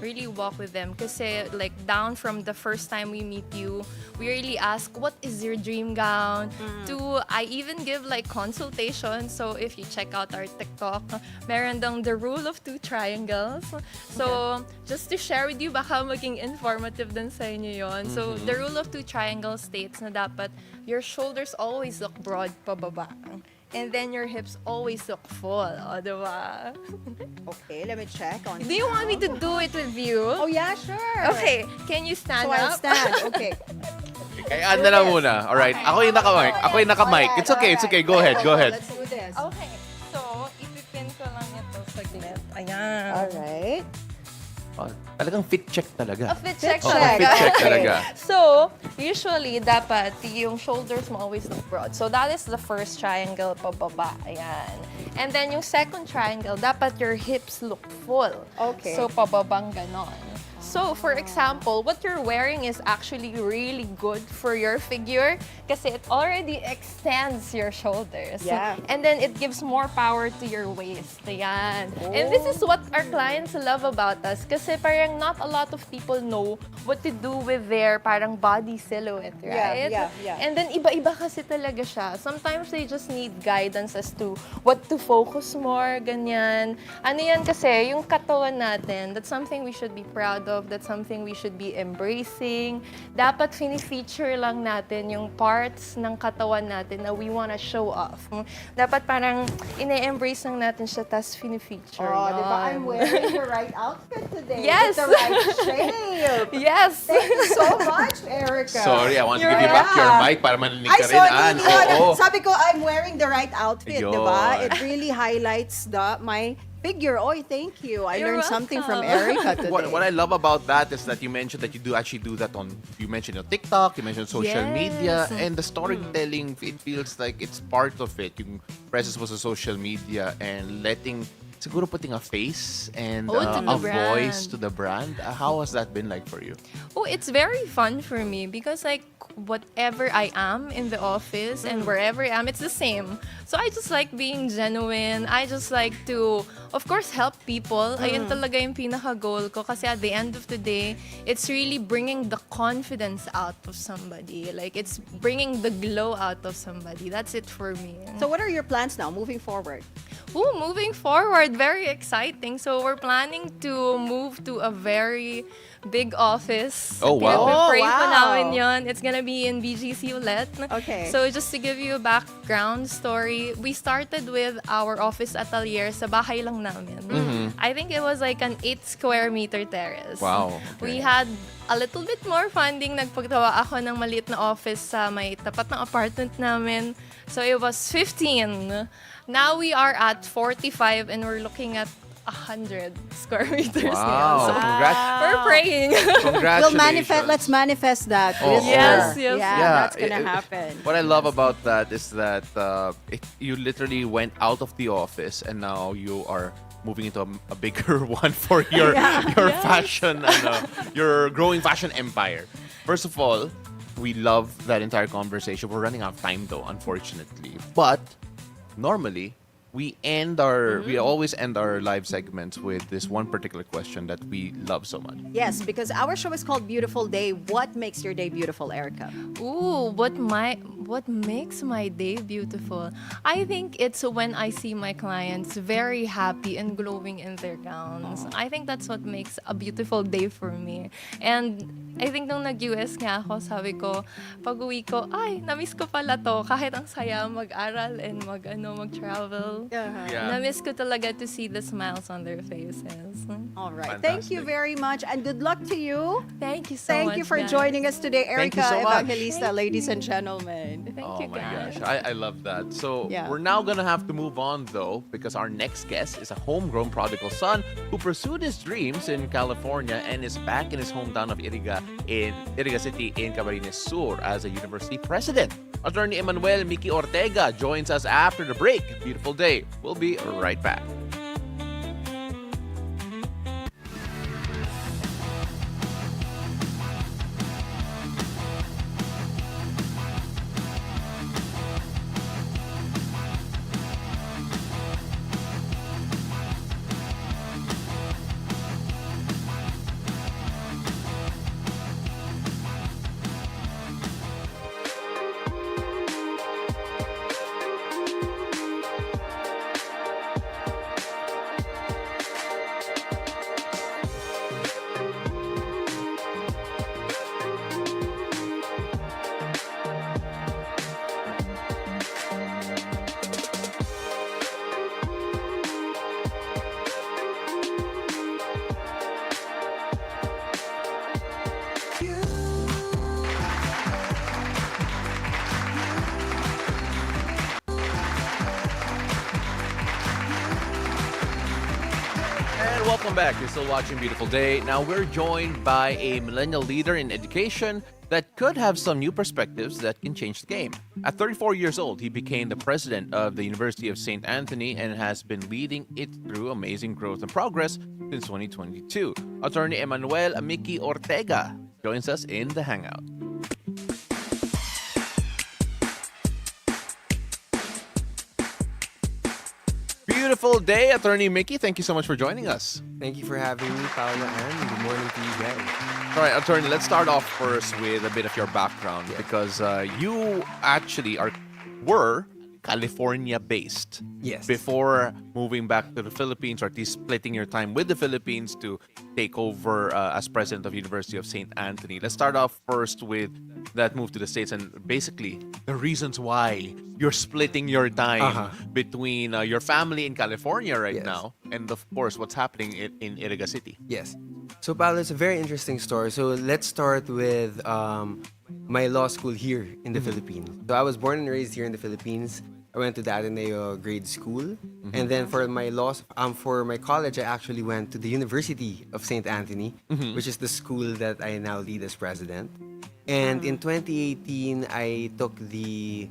Really walk with them. Kasi like down from the first time we meet you, we really ask, what is your dream gown? To, I even give like consultations. So if you check out our TikTok, meron dang the rule of 2 triangles. So just to share with you, baka maging informative din sa inyo yon. So the rule of 2 triangles states na dapat your shoulders always look broad pababa. And then your hips always look full. O, diba? Okay, let me check on. Do you want me to do it with you? Oh, yeah, sure. Okay, can you stand So I'll up? stand. Okay. Kaya anda na muna. Alright. Ako yung naka-mic. Ako yung naka-mic. It's okay. It's okay. Go ahead. Go ahead. Let's do this. Okay, so ipipin ko lang ito saglit. Ayan. Alright. Oh, talagang fit check talaga. A fit check Oo, talaga. fit check talaga. So, usually, dapat yung shoulders mo always look broad. So, that is the first triangle pababa. Ayan. And then yung second triangle, dapat your hips look full. Okay. So, pababang ganon. So, for example, what you're wearing is actually really good for your figure kasi it already extends your shoulders. Yeah. And then it gives more power to your waist. Ayan. And this is what our clients love about us kasi parang not a lot of people know what to do with their parang body silhouette, right? Yeah. And then iba-iba kasi talaga siya. Sometimes they just need guidance as to what to focus more, ganyan. Ano yan kasi, yung katawan natin, that's something we should be proud of. That's something we should be embracing. Dapat fini-feature lang natin yung parts ng katawan natin na we wanna show off. Dapat parang ine-embrace lang natin siya, tas fini-feature. Oh, yun. di ba? I'm wearing the right outfit today. Yes. With the right shape. Yes! Thank you so much, Ericka. Sorry, I want to give you back your mic para maninig Ay, ka rin. sorry. Oo. Sabi ko, I'm wearing the right outfit, di ba? Ayun. It really highlights my figure. Oh, thank you. I You're learned something from welcome. Ericka today. What I love about that is that you mentioned that you do actually do that on, you mentioned your TikTok, you mentioned social Yes. media, and the storytelling, it feels like it's part of it. Yung presence was sa social media and siguro putting a face and Oh, to the a voice brand. to the brand. How has that been like for you? Oh, it's very fun for me because like whatever I am in the office and wherever I am, it's the same. So I just like being genuine. I just like to, of course, help people. Ayun talaga yung pinaka-goal ko kasi at the end of the day, it's really bringing the confidence out of somebody. Like it's bringing the glow out of somebody. That's it for me. So what are your plans now moving forward? Ooh, moving forward, very exciting. So we're planning to move to a very big office. Oh, wow. Pinag-pray Oh, pa wow. namin yun. It's gonna be in BGC ulit. Okay. So just to give you a background story, we started with our office atelier sa bahay lang namin. I think it was like an 8 square meter terrace. Wow, We okay. had a little bit more funding. Nagpagtawa ako ng maliit na office sa may tapat ng apartment namin. So it was 15. Now we are at 45 and we're looking at 100 square meters Wow. now. So we're praying. Congratulations. Let's manifest that. Oh, this yes, year. yes. Yeah, that's gonna happen. What I love about that is that you literally went out of the office and now you are moving into a bigger one for your fashion your growing fashion empire. First of all, we love that entire conversation. We're running out of time though, unfortunately. But normally we always end our live segments with this one particular question that we love so much. Yes, because our show is called Beautiful Day. What makes your day beautiful, Ericka? Ooh, what makes my day beautiful? I think it's when I see my clients very happy and glowing in their gowns. I think that's what makes a beautiful day for me. And I think nung nag-US nga ako, sabi ko, pag-uwi ko, ay, namiss ko pala to. Kahit ang saya mag-aral and mag-travel. Yeah. Namiss ko talaga to see the smiles on their faces. All right. Fantastic. Thank you very much and good luck to you. Thank you so much, Thank you for guys. joining us today, Thank you Ericka so much. Evangelista, ladies and gentlemen. Thank Oh you, my guys. gosh, I love that. So Yeah. we're now gonna have to move on though, because our next guest is a homegrown prodigal son who pursued his dreams in California and is back in his hometown of Iriga City in Camarines Sur as a university president. Attorney Mickey Ortega joins us after the break. Beautiful day. We'll be right back. And welcome back. You're still watching Beautiful Day. Now we're joined by a millennial leader in education that could have some new perspectives that can change the game. At 34 years old, he became the president of the University of St. Anthony and has been leading it through amazing growth and progress since 2022. Attorney Emmanuel Amiki Ortega joins us in the Hangout. Beautiful day, Attorney Mickey. Thank you so much for joining us. Thank you for having me, Paolo, and good morning to you guys. All right, Attorney, let's start off first with a bit of your background because you actually were California-based. Yes. Before moving back to the Philippines, or at least splitting your time with the Philippines to take over as president of University of St. Anthony. Let's start off first with that move to the States and basically the reasons why you're splitting your time between your family in California right now and, of course, what's happening in Iriga City. Yes. So, Paolo, it's a very interesting story. So, let's start with my law school here in the Philippines. So, I was born and raised here in the Philippines. I went to the Ateneo grade school. And then for my for my college, I actually went to the University of St. Anthony, which is the school that I now lead as president. And in 2018, I took the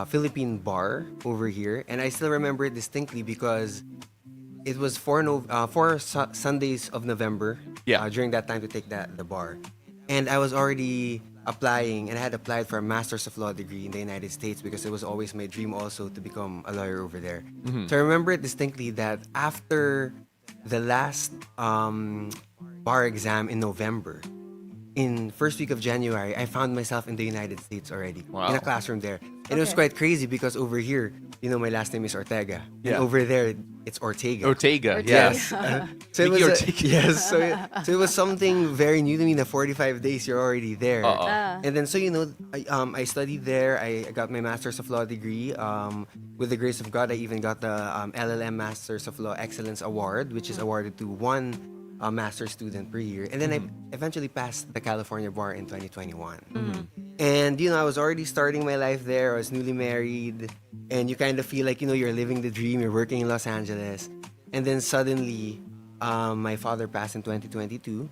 Philippine bar over here. And I still remember it distinctly because it was four Sundays of November during that time to take the bar. And I was already applying, and I had applied for a Master's of Law degree in the United States because it was always my dream also to become a lawyer over there. So I remember it distinctly that after the last bar exam in November, in first week of January, I found myself in the United States already, in a classroom there. And it was quite crazy because over here, my last name is Ortega. And over there, it's Ortega. Ortega. Yes. So it was Ortega. yes. So it was something very new to me. In the 45 days, you're already there. And then, I studied there. I got my Master's of Law degree. With the grace of God, I even got the LLM Masters of Law Excellence Award, which is awarded to one master's student per year. And then I eventually passed the California bar in 2021. And, I was already starting my life there. I was newly married. And you kind of feel like, you're living the dream. You're working in Los Angeles. And then suddenly, my father passed in 2022.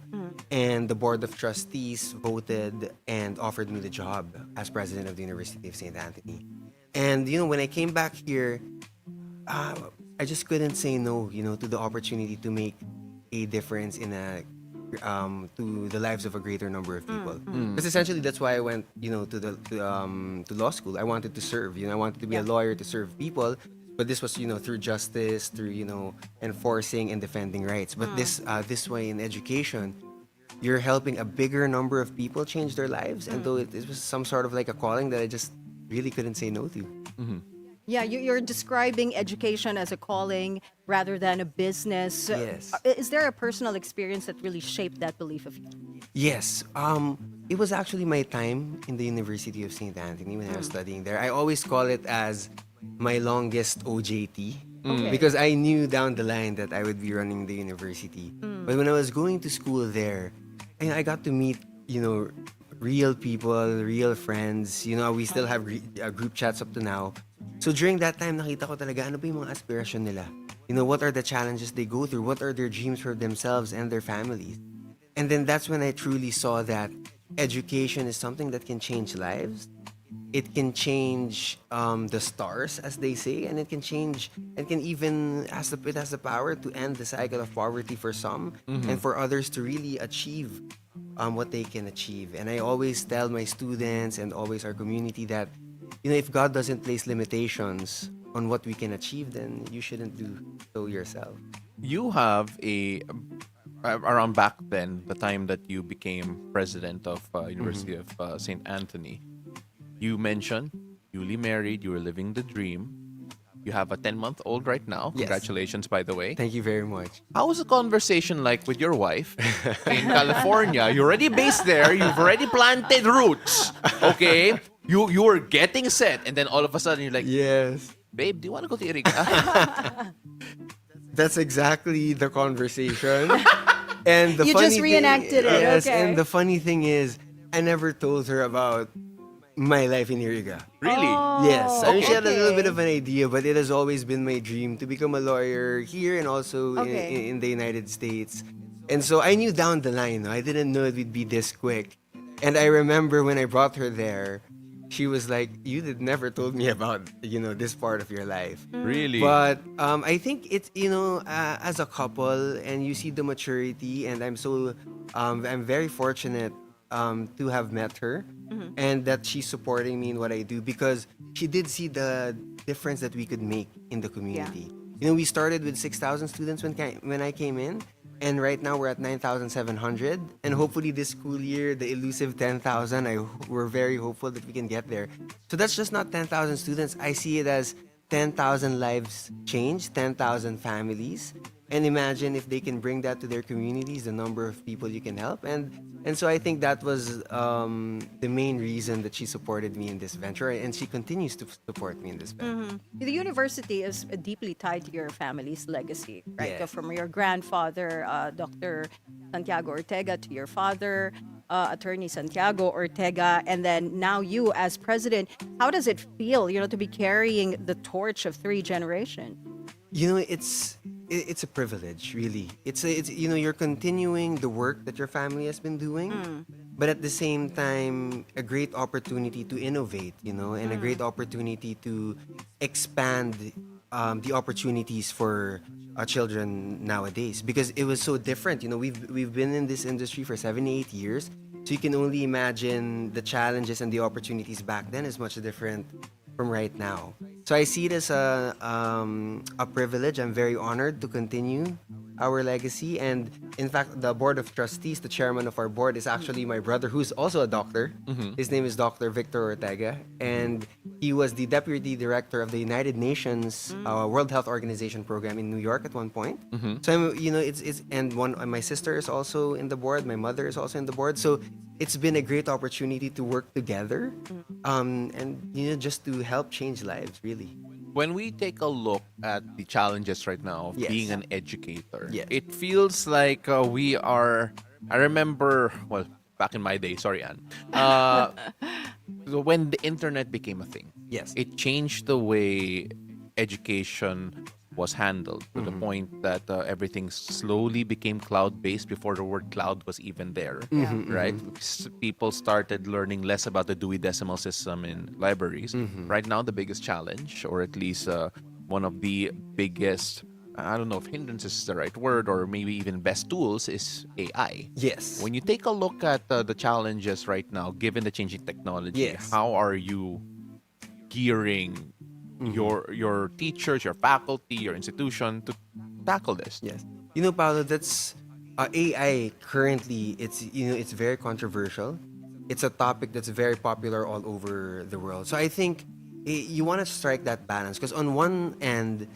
And the Board of Trustees voted and offered me the job as president of the University of St. Anthony. And, when I came back here, I just couldn't say no, to the opportunity to make a difference in to the lives of a greater number of people. Because essentially that's why I went, to law school. I wanted to serve. I wanted to be a lawyer to serve people. But this was, through justice, through enforcing and defending rights. But this way in education, you're helping a bigger number of people change their lives. And though it was some sort of like a calling that I just really couldn't say no to. Yeah, you're describing education as a calling rather than a business. Yes. Is there a personal experience that really shaped that belief of you? Yes. It was actually my time in the University of St. Anthony when I was studying there. I always call it as my longest OJT because I knew down the line that I would be running the university. But when I was going to school there, I got to meet, real people, real friends. We still have group chats up to now. So during that time, nakita ko talaga ano ba yung mga aspiration nila. What are the challenges they go through? What are their dreams for themselves and their families? And then that's when I truly saw that education is something that can change lives. It can change the stars, as they say, and it can even it has the power to end the cycle of poverty for some and for others to really achieve what they can achieve. And I always tell my students and always our community that if God doesn't place limitations on what we can achieve, then you shouldn't do so yourself. You have around back then, the time that you became president of University of St. Anthony, you mentioned newly married, you were living the dream. You have a 10-month-old right now. Yes. Congratulations, by the way. Thank you very much. How was the conversation like with your wife in California? You're already based there. You've already planted roots. Okay? You were getting set. And then all of a sudden, you're like, Yes. babe, do you want to go to Iriga? That's exactly the conversation. And the You funny just reenacted thing, it, Yes, okay. and the funny thing is, I never told her about my life in Iriga. Really? Yes, I mean, she had a little okay. bit of an idea, but it has always been my dream to become a lawyer here and also in the United States. And so I knew down the line, I didn't know it would be this quick. And I remember when I brought her there, she was like, "You did never told me about this part of your life." Really? But I think it's as a couple, and you see the maturity, and I'm very fortunate to have met her, and that she's supporting me in what I do, because she did see the difference that we could make in the community. We started with 6,000 students when I came in, and right now we're at 9,700, and hopefully this school year, the elusive 10,000, we're very hopeful that we can get there. So that's just not 10,000 students. I see it as 10,000 lives changed, 10,000 families. And imagine if they can bring that to their communities, the number of people you can help. And so I think that was the main reason that she supported me in this venture, and she continues to support me in this venture. The university is deeply tied to your family's legacy, right? Yeah. From your grandfather, Dr. Santiago Ortega, to your father, Attorney Santiago Ortega, and then now you as president. How does it feel, to be carrying the torch of 3 generations? It's a privilege, really. It's you're continuing the work that your family has been doing, but at the same time, a great opportunity to innovate, and a great opportunity to expand the opportunities for children nowadays, because it was so different. We've been in this industry for 78 years, so you can only imagine the challenges and the opportunities back then is much different from right now. So I see it as a privilege. I'm very honored to continue our legacy. And in fact, the board of trustees, the chairman of our board, is actually my brother, who's also a doctor. His name is Dr. Victor Ortega, and he was the deputy director of the United Nations World Health Organization program in New York at one point. So my sister is also in the board. My mother is also in the board. So it's been a great opportunity to work together, and just to help change lives, really. When we take a look at the challenges right now of Yes. being an educator, Yes. it feels like we are. I remember, well, back in my day, sorry, Anne. When the internet became a thing, Yes. it changed the way education was handled to the point that everything slowly became cloud-based before the word cloud was even there, right? People started learning less about the Dewey Decimal System in libraries. Right now, the biggest challenge, or at least one of the biggest, I don't know if hindrances is the right word, or maybe even best tools, is AI. Yes. When you take a look at the challenges right now, given the changing technology, Yes. how are you gearing your teachers, your faculty, your institution to tackle this? Yes. Paolo, that's AI currently. It's very controversial. It's a topic that's very popular all over the world. So I think you want to strike that balance, because on one end,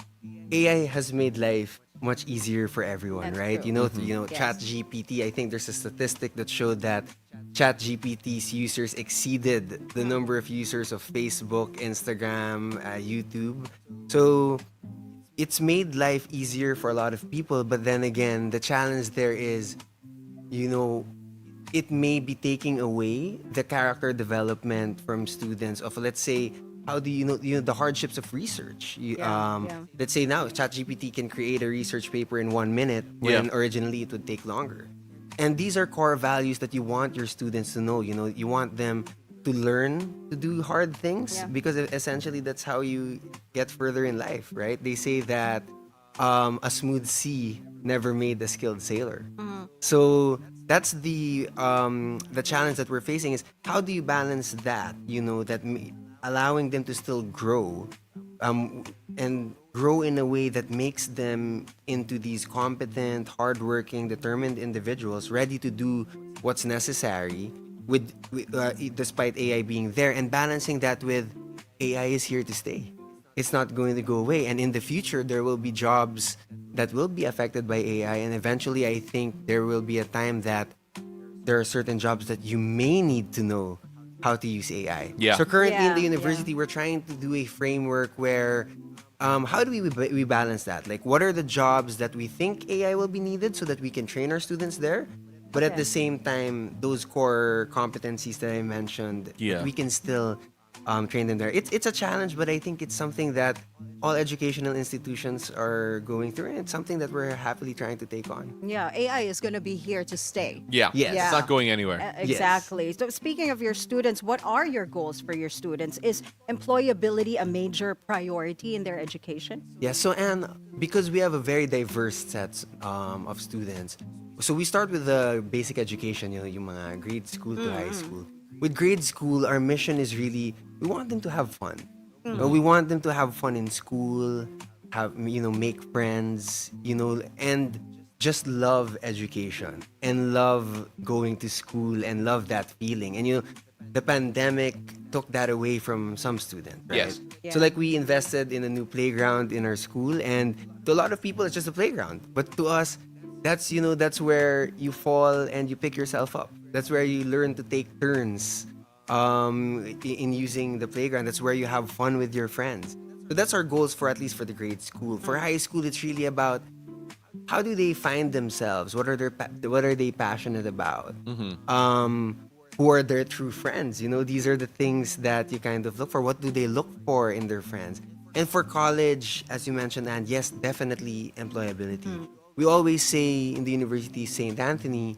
AI has made life much easier for everyone, That's right? true. Yes. ChatGPT. I think there's a statistic that showed that ChatGPT's users exceeded the number of users of Facebook, Instagram, YouTube. So it's made life easier for a lot of people. But then again, the challenge there is, it may be taking away the character development from students of, let's say, how do you know the hardships of research? Let's say now ChatGPT can create a research paper in 1 minute when originally it would take longer. And these are core values that you want your students to know. You want them to learn to do hard things, because essentially that's how you get further in life, right? They say that a smooth sea never made a skilled sailor. So that's the challenge that we're facing, is how do you balance that? Allowing them to still grow, and grow in a way that makes them into these competent, hardworking, determined individuals ready to do what's necessary despite AI being there, and balancing that with AI is here to stay. It's not going to go away, and in the future there will be jobs that will be affected by AI, and eventually I think there will be a time that there are certain jobs that you may need to know how to use AI. Yeah. So currently in the Yeah, university, we're trying to do a framework where, how do we balance that? Like, what are the jobs that we think AI will be needed so that we can train our students there? But at Okay. the same time, those core competencies that I mentioned, Yeah. we can still train them there. It's a challenge, but I think it's something that all educational institutions are going through, and it's something that we're happily trying to take on. Yeah, AI is going to be here to stay. Yeah. Yes. It's not going anywhere. Exactly. So speaking of your students, what are your goals for your students? Is employability a major priority in their education? Yeah, so and because we have a very diverse set of students, so we start with the basic education, yung mga grade school to high school. With grade school, our mission is really, we want them to have fun. We want them to have fun in school, make friends, and just love education and love going to school and love that feeling. And the pandemic took that away from some students, right? Yes. Yeah. So like we invested in a new playground in our school, and to a lot of people it's just a playground. But to us, that's where you fall and you pick yourself up. That's where you learn to take turns in using the playground. That's where you have fun with your friends. So that's our goals for at least for the grade school. For high school, it's really about how do they find themselves? What are they passionate about? Who are their true friends? These are the things that you kind of look for. What do they look for in their friends? And for college, as you mentioned, and yes, definitely employability. We always say in the University of St. Anthony,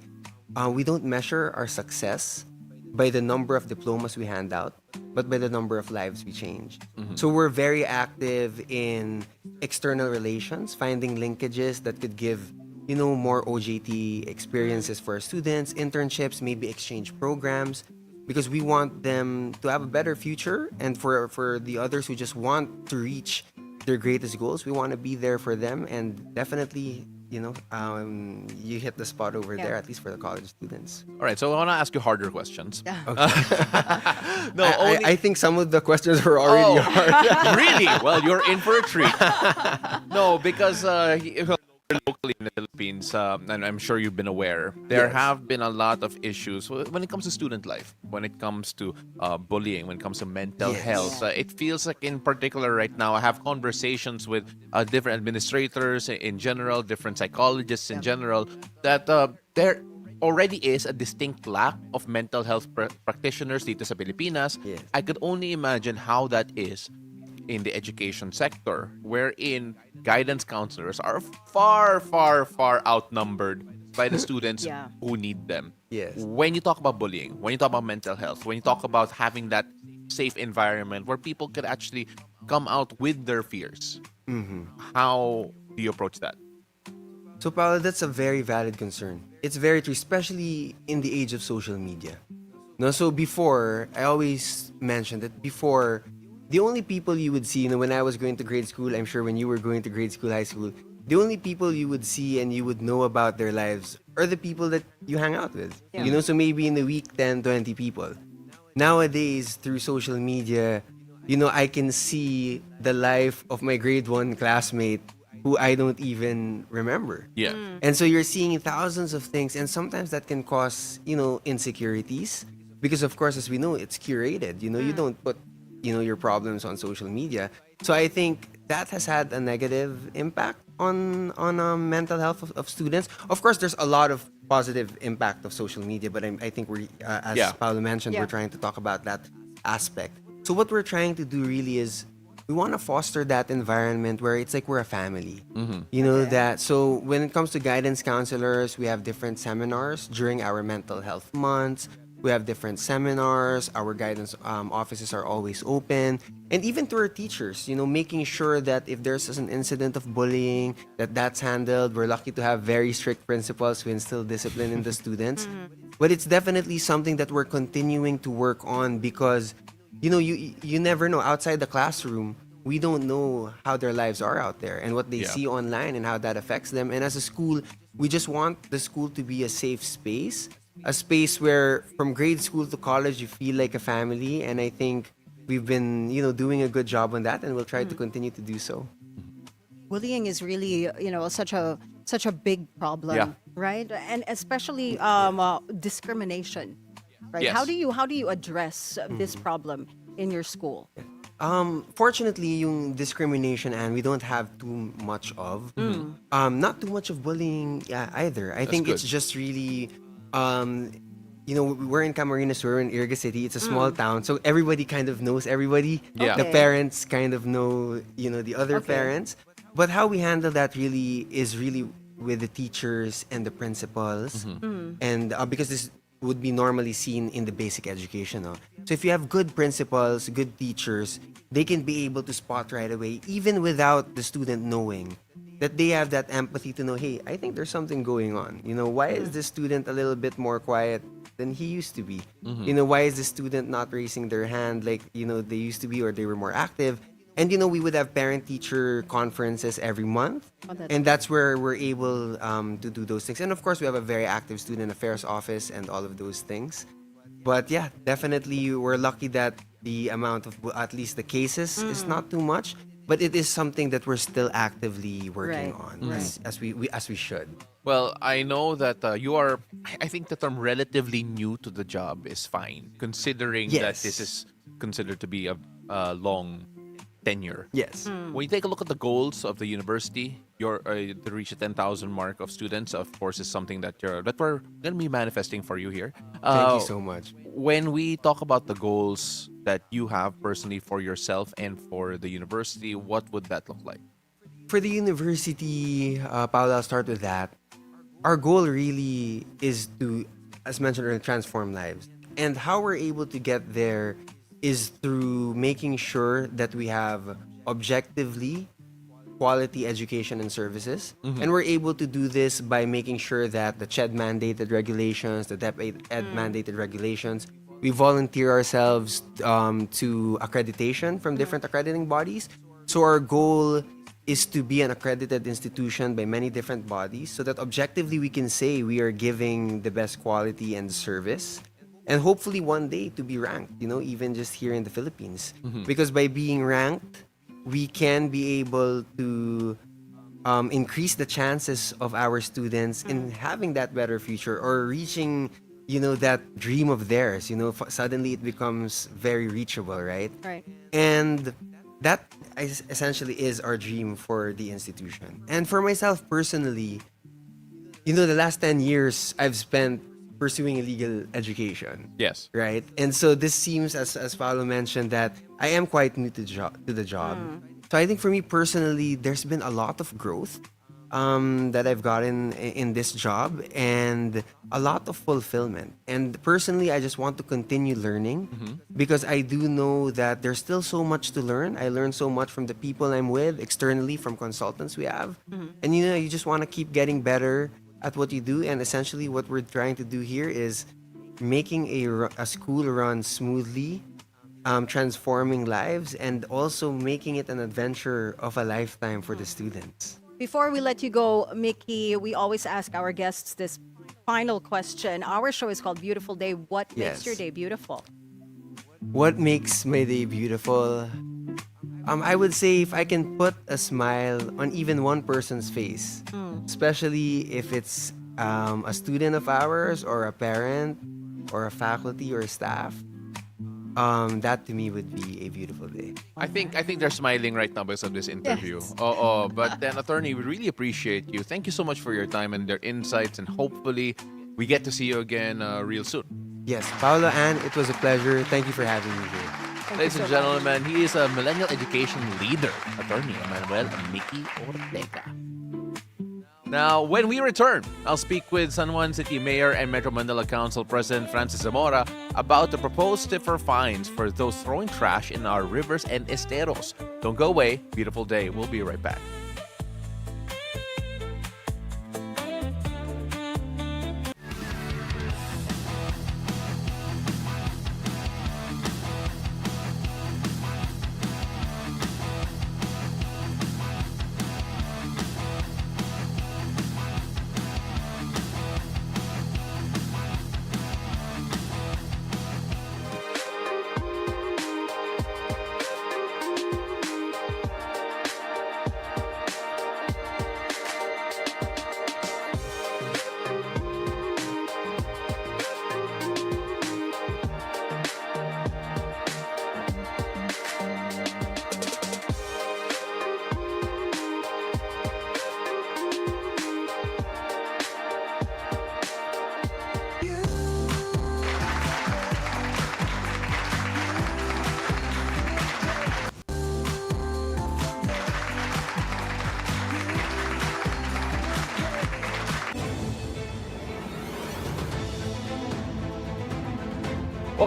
we don't measure our success by the number of diplomas we hand out, but by the number of lives we change. So we're very active in external relations, finding linkages that could give, more OJT experiences for our students, internships, maybe exchange programs, because we want them to have a better future. And for the others who just want to reach their greatest goals, we want to be there for them. And definitely, you hit the spot over there, at least for the college students. All right, so I want to ask you harder questions. No, I think some of the questions were already hard. Really? Well, you're in for a treat. No, because locally in the Philippines, and I'm sure you've been aware, there Yes. have been a lot of issues when it comes to student life, when it comes to bullying, when it comes to mental Yes. health. It feels like in particular right now, I have conversations with different administrators in general, different psychologists in general, that there already is a distinct lack of mental health practitioners dito sa Pilipinas. Yes. I could only imagine how that is in the education sector, wherein guidance counselors are far, far, far outnumbered by the students Yeah. who need them. Yes. When you talk about bullying, when you talk about mental health, when you talk about having that safe environment where people could actually come out with their fears, how do you approach that? So, Paolo, that's a very valid concern. It's very true, especially in the age of social media. No, so before, I always mentioned that before, the only people you would see, when I was going to grade school, I'm sure when you were going to grade school, high school, the only people you would see and you would know about their lives are the people that you hang out with. Yeah. So maybe in a week, 10, 20 people. Nowadays, through social media, I can see the life of my grade 1 classmate who I don't even remember. Yeah. And so you're seeing thousands of things, and sometimes that can cause, insecurities. Because of course, as we know, it's curated. You don't put, your problems on social media. So I think that has had a negative impact on mental health of students. Of course, there's a lot of positive impact of social media, but I think we're, as Yeah. Paolo mentioned, Yeah. we're trying to talk about that aspect. So what we're trying to do really is we want to foster that environment where it's like we're a family. That. So when it comes to guidance counselors, we have different seminars during our mental health months. We have different seminars. Our guidance offices are always open. And even to our teachers, making sure that if there's an incident of bullying, that's handled. We're lucky to have very strict principals who instill discipline in the students. But it's definitely something that we're continuing to work on because, you never know. Outside the classroom, we don't know how their lives are out there and what they Yeah. see online and how that affects them. And as a school, we just want the school to be a safe space. A space where from grade school to college you feel like a family, and I think we've been doing a good job on that, and we'll try to continue to do so. Bullying is really, such a big problem, Yeah. right? And especially discrimination, right? Yes. How do you address this problem in your school? Fortunately, yung discrimination, and we don't have too much of. Not too much of bullying either. I think good. it's just really we're in Camarines Sur in Iriga City. It's a small town, so everybody kind of knows everybody. Yeah. The Okay. parents kind of know, the other Okay. parents. But how we handle that really is really with the teachers and the principals, and because this would be normally seen in the basic education. No? So if you have good principals, good teachers, they can be able to spot right away, even without the student knowing, that they have that empathy to know, hey, I think there's something going on. Why is this student a little bit more quiet than he used to be? Why is the student not raising their hand like, they used to be, or they were more active? And, we would have parent-teacher conferences every month. Oh, that's And that's where we're able to do those things. And of course, we have a very active student affairs office and all of those things. But yeah, definitely we're lucky that the amount of, at least the cases, is not too much. But it is something that we're still actively working Right, on, as we should. Well, I know that you are, I think the term relatively new to the job is fine, considering that Yes. this is considered to be a long tenure. Yes. When you take a look at the goals of the university, to reach the 10,000 mark of students, of course, is something that we're going to be manifesting for you here. Thank you so much. When we talk about the goals that you have personally for yourself and for the university, what would that look like? For the university, Paolo, I'll start with that. Our goal really is to, as mentioned earlier, transform lives. And how we're able to get there is through making sure that we have objectively quality education and services. And we're able to do this by making sure that the CHED mandated regulations, the DepEd mandated regulations, we volunteer ourselves to accreditation from different accrediting bodies. So our goal is to be an accredited institution by many different bodies so that objectively we can say we are giving the best quality and service. And hopefully one day to be ranked, even just here in the Philippines. Because by being ranked, we can be able to increase the chances of our students in having that better future or reaching, that dream of theirs. Suddenly it becomes very reachable, right? Right. And that essentially is our dream for the institution. And for myself personally, the last 10 years I've spent pursuing illegal education. Yes. Right? And so this seems, as Paolo mentioned, that I am quite new to the job. So I think for me personally, there's been a lot of growth that I've gotten in this job and a lot of fulfillment. And personally, I just want to continue learning because I do know that there's still so much to learn. I learn so much from the people I'm with, externally, from consultants we have. And you just want to keep getting better at what you do. And essentially what we're trying to do here is making a school run smoothly, transforming lives, and also making it an adventure of a lifetime for the students. Before we let you go, Mickey, we always ask our guests this final question. Our show is called Beautiful Day. What makes Yes. your day beautiful? What makes my day beautiful? I would say if I can put a smile on even one person's face, especially if it's a student of ours or a parent or a faculty or staff, that to me would be a beautiful day. I think they're smiling right now because of this interview. Yes. But then, attorney, we really appreciate you. Thank you so much for your time and their insights, and hopefully we get to see you again real soon. Yes, Paolo, Ann, it was a pleasure. Thank you for having me here. Ladies and gentlemen, he is a millennial education leader, attorney Manuel Mickey Ortega. Now, when we return, I'll speak with San Juan City Mayor and Metro Manila Council President Francis Zamora about the proposed stiffer fines for those throwing trash in our rivers and esteros. Don't go away. Beautiful day. We'll be right back.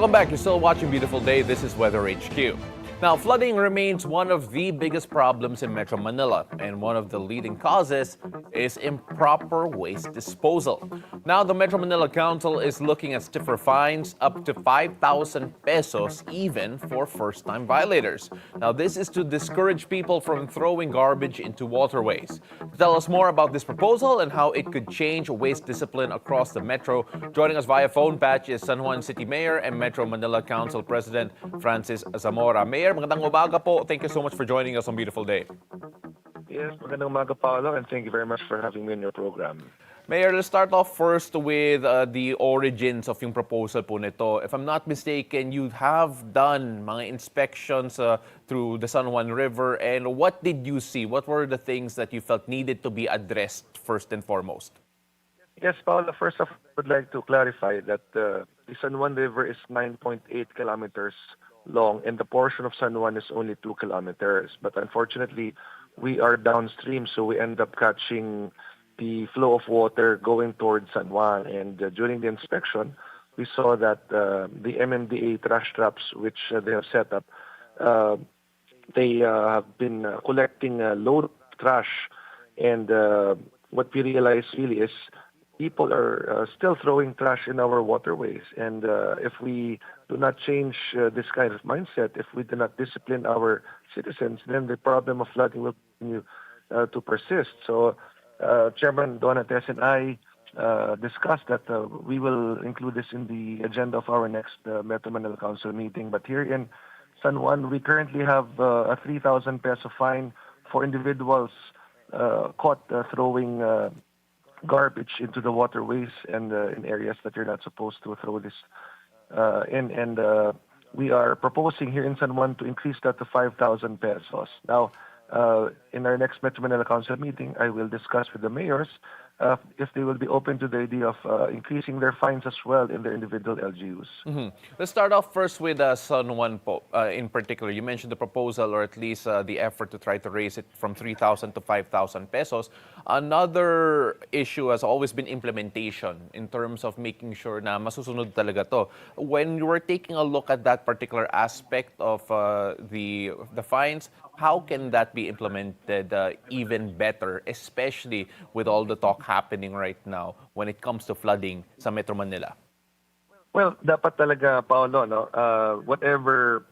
Welcome back. You're still watching Beautiful Day. This is Weather HQ. Now, flooding remains one of the biggest problems in Metro Manila, and one of the leading causes is improper waste disposal. Now, the Metro Manila Council is looking at stiffer fines up to 5,000 pesos even for first-time violators. Now, this is to discourage people from throwing garbage into waterways. To tell us more about this proposal and how it could change waste discipline across the metro, joining us via phone patch is San Juan City Mayor and Metro Manila Council President Francis Zamora. Mayor, magandang umaga po. Thank you so much for joining us on Beautiful Day. Yes, magandang umaga, Paolo, and thank you very much for having me on your program. Mayor, let's start off first with the origins of yung proposal po nito. If I'm not mistaken, you have done mga inspections through the San Juan River, and what did you see? What were the things that you felt needed to be addressed first and foremost? Yes, Paolo, first off, I would like to clarify that the San Juan River is 9.8 kilometers long, and the portion of San Juan is only 2 kilometers. But unfortunately, we are downstream, so we end up catching the flow of water going towards San Juan. And during the inspection, we saw that the MMDA trash traps, which they have set up, they have been collecting load trash. And what we realized really is people are still throwing trash in our waterways. And if we do not change this kind of mindset, if we do not discipline our citizens, then the problem of flooding will continue to persist. So Chairman Donates and I discussed that we will include this in the agenda of our next Metro Manila Council meeting. But here in San Juan, we currently have a 3,000 peso fine for individuals caught throwing garbage into the waterways and in areas that you're not supposed to throw this in. And we are proposing here in San Juan to increase that to 5,000 pesos. Now, in our next Metro Manila Council meeting, I will discuss with the mayors if they will be open to the idea of increasing their fines as well in their individual LGUs. Let's start off first with San Juan po, in particular. You mentioned the proposal, or at least the effort to try to raise it from 3,000 to 5,000 pesos. Another issue has always been implementation in terms of making sure na masusunod talaga to. When you were taking a look at that particular aspect of the fines, how can that be implemented even better, especially with all the talk happening right now when it comes to flooding sa Metro Manila? Well, dapat talaga, Paolo, no? Whatever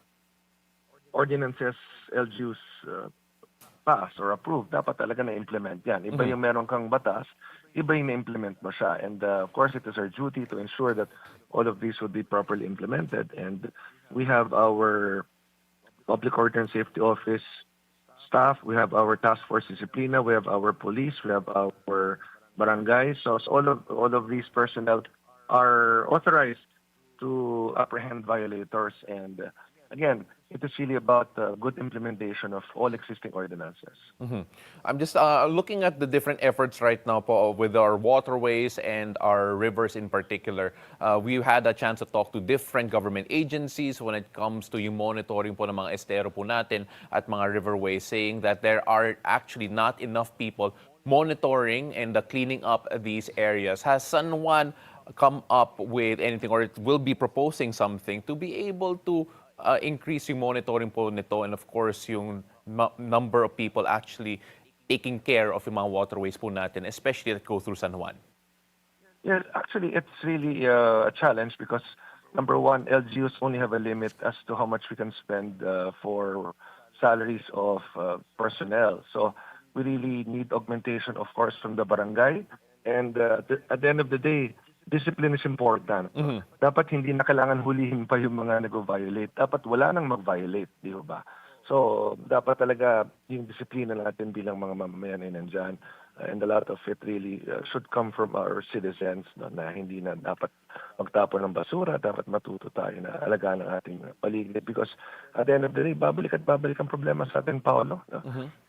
ordinances LGUs pass or approve, dapat talaga na-implement yan. Iba yung meron kang batas, iba yung na-implement mo siya. And of course, it is our duty to ensure that all of these would be properly implemented. And we have our Public Order and Safety Office staff, we have our Task Force Disciplina, we have our police, we have our barangays. So all of these personnel are authorized to apprehend violators. And again, it is really about good implementation of all existing ordinances. I'm just looking at the different efforts right now po with our waterways and our rivers in particular. We've had a chance to talk to different government agencies when it comes to yung monitoring po ng mga estero po natin at mga riverways, saying that there are actually not enough people monitoring and cleaning up these areas. Has San Juan come up with anything, or it will be proposing something to be able to increase yung monitoring po nito, and of course yung number of people actually taking care of yung mga waterways po natin, especially that go through San Juan? Yes, actually, it's really a challenge because, number one, LGUs only have a limit as to how much we can spend for salaries of personnel. So we really need augmentation, of course, from the barangay. And at the end of the day, discipline is important. Dapat hindi na kailangan hulihin pa yung mga nag-violate. Dapat wala nang mag-violate, di ba? So, dapat talaga yung disiplina natin bilang mga mamamayan ay nandyan. And a lot of it really should come from our citizens, no, na hindi na dapat magtapon ng basura, dapat matuto tayo na alagaan ang ating paligid. Because at the end of the day, babalik at babalik ang problema sa atin, Paolo. No?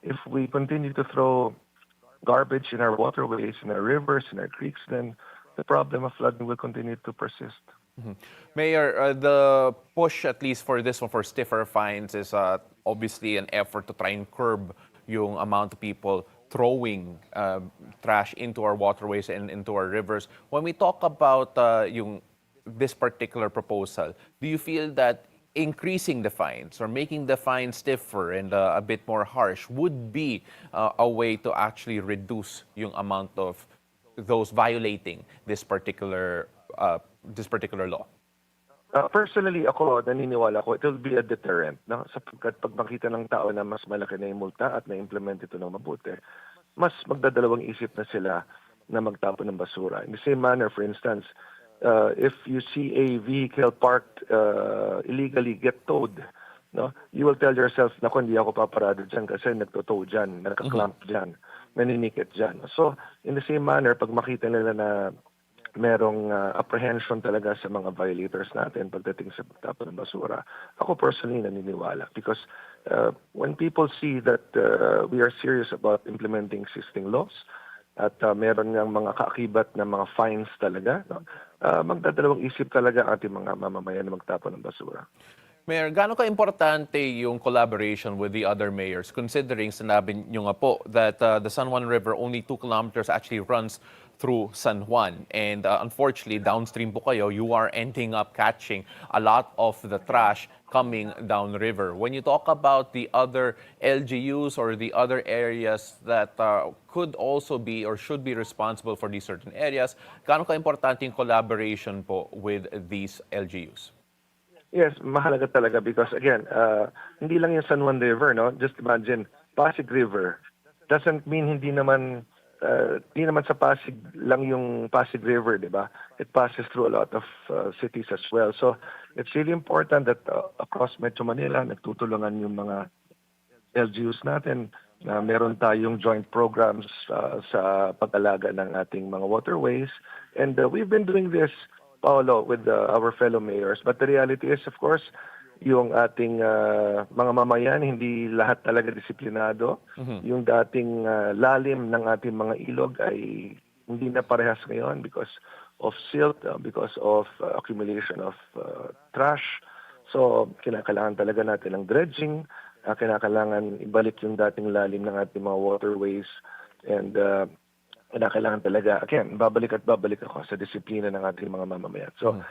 If we continue to throw garbage in our waterways, in our rivers, in our creeks, then the problem of flooding will continue to persist. Mayor, the push, at least for this one, for stiffer fines is obviously an effort to try and curb yung amount of people throwing trash into our waterways and into our rivers. When we talk about yung this particular proposal, do you feel that increasing the fines or making the fines stiffer and a bit more harsh would be a way to actually reduce yung amount of those violating this particular law? Personally, ako, naniniwala ko, it will be a deterrent. No? Sapagkat pag makita ng tao na mas malaki na yung multa at na-implement ito ng mabuti, mas magdadalawang isip na sila na magtapon ng basura. In the same manner, for instance, if you see a vehicle parked illegally get towed, no, you will tell yourself, naku, hindi ako paparado dyan kasi nagtotow dyan, nakaklamp dyan, naninikit dyan. So, in the same manner, pag makita nila na merong apprehension talaga sa mga violators natin pagdating sa pagtapon ng basura, ako personally naniniwala. Because when people see that we are serious about implementing existing laws, at meron ng mga kaakibat na mga fines talaga, no? Magdadalawang isip talaga ang ating mga mamamayan na magtapon ng basura. Mayor, gaano ka-importante yung collaboration with the other mayors considering sinabi nyo nga po that the San Juan River only 2 kilometers actually runs through San Juan. And unfortunately, downstream po kayo, you are ending up catching a lot of the trash coming downriver. When you talk about the other LGUs or the other areas that could also be or should be responsible for these certain areas, gaano ka-importante yung collaboration po with these LGUs? Yes, mahalaga talaga because again, hindi lang yung San Juan River, no? Just imagine, Pasig River doesn't mean hindi naman sa Pasig lang yung Pasig River, di ba? It passes through a lot of cities as well. So it's really important that across Metro Manila, nagtutulungan yung mga LGUs natin na meron tayong joint programs sa pag-alaga ng ating mga waterways. And we've been doing this, Paolo, with our fellow mayors. But the reality is, of course, yung ating mga mamayan, hindi lahat talaga disiplinado. Yung dating lalim ng ating mga ilog ay hindi na parehas ngayon because of silt, because of accumulation of trash. So, kinakailangan talaga natin ng dredging, kinakailangan ibalik yung dating lalim ng ating mga waterways, and kinakailangan talaga, again, babalik ako sa disiplina ng ating mga mamamayan. So,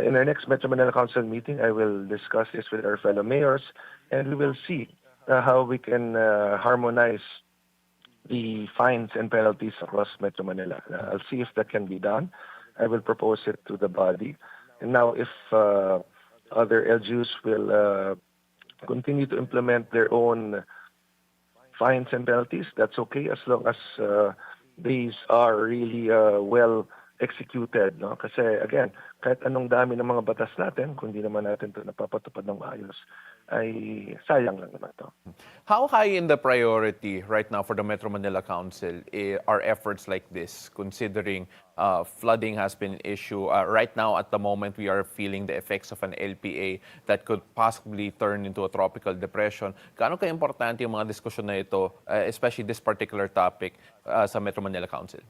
in our next Metro Manila Council meeting, I will discuss this with our fellow mayors, and we will see how we can harmonize the fines and penalties across Metro Manila. I'll see if that can be done. I will propose it to the body. And now, if other LGUs will continue to implement their own fines and penalties, that's okay as long as these are really well executed, no? Kasi again, kahit anong dami ng mga batas natin, kung di naman natin ito napapatupad ng maayos, ay sayang lang naman ito. How high in the priority right now for the Metro Manila Council are efforts like this, considering flooding has been an issue? Right now, at the moment, we are feeling the effects of an LPA that could possibly turn into a tropical depression. Gaano ka-importante yung mga diskusyon na ito, especially this particular topic sa Metro Manila Council?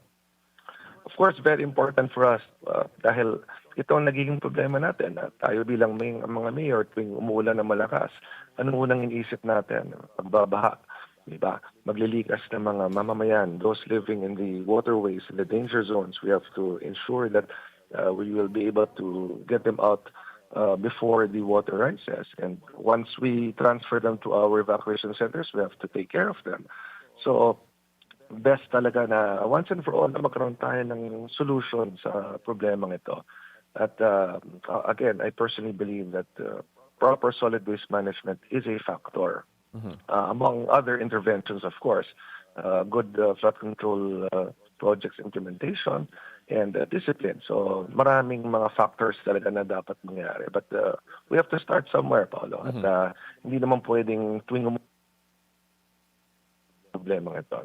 Of course, very important for us dahil ito ang nagiging problema natin. Tayo bilang mga mayor, tuwing umuulan ng malakas, anong unang iniisip natin? Pagbabaha, di ba? Maglilikas ng mga mamamayan, those living in the waterways, in the danger zones. We have to ensure that we will be able to get them out before the water rises. And once we transfer them to our evacuation centers, we have to take care of them. So, best talaga na once and for all na magkaroon tayo ng solution sa problemang ito. At again, I personally believe that proper solid waste management is a factor. Among other interventions, of course, good flood control projects implementation and discipline. So maraming mga factors talaga na dapat mangyari. But we have to start somewhere, Paolo. At hindi naman pwedeng tuwing problema ito.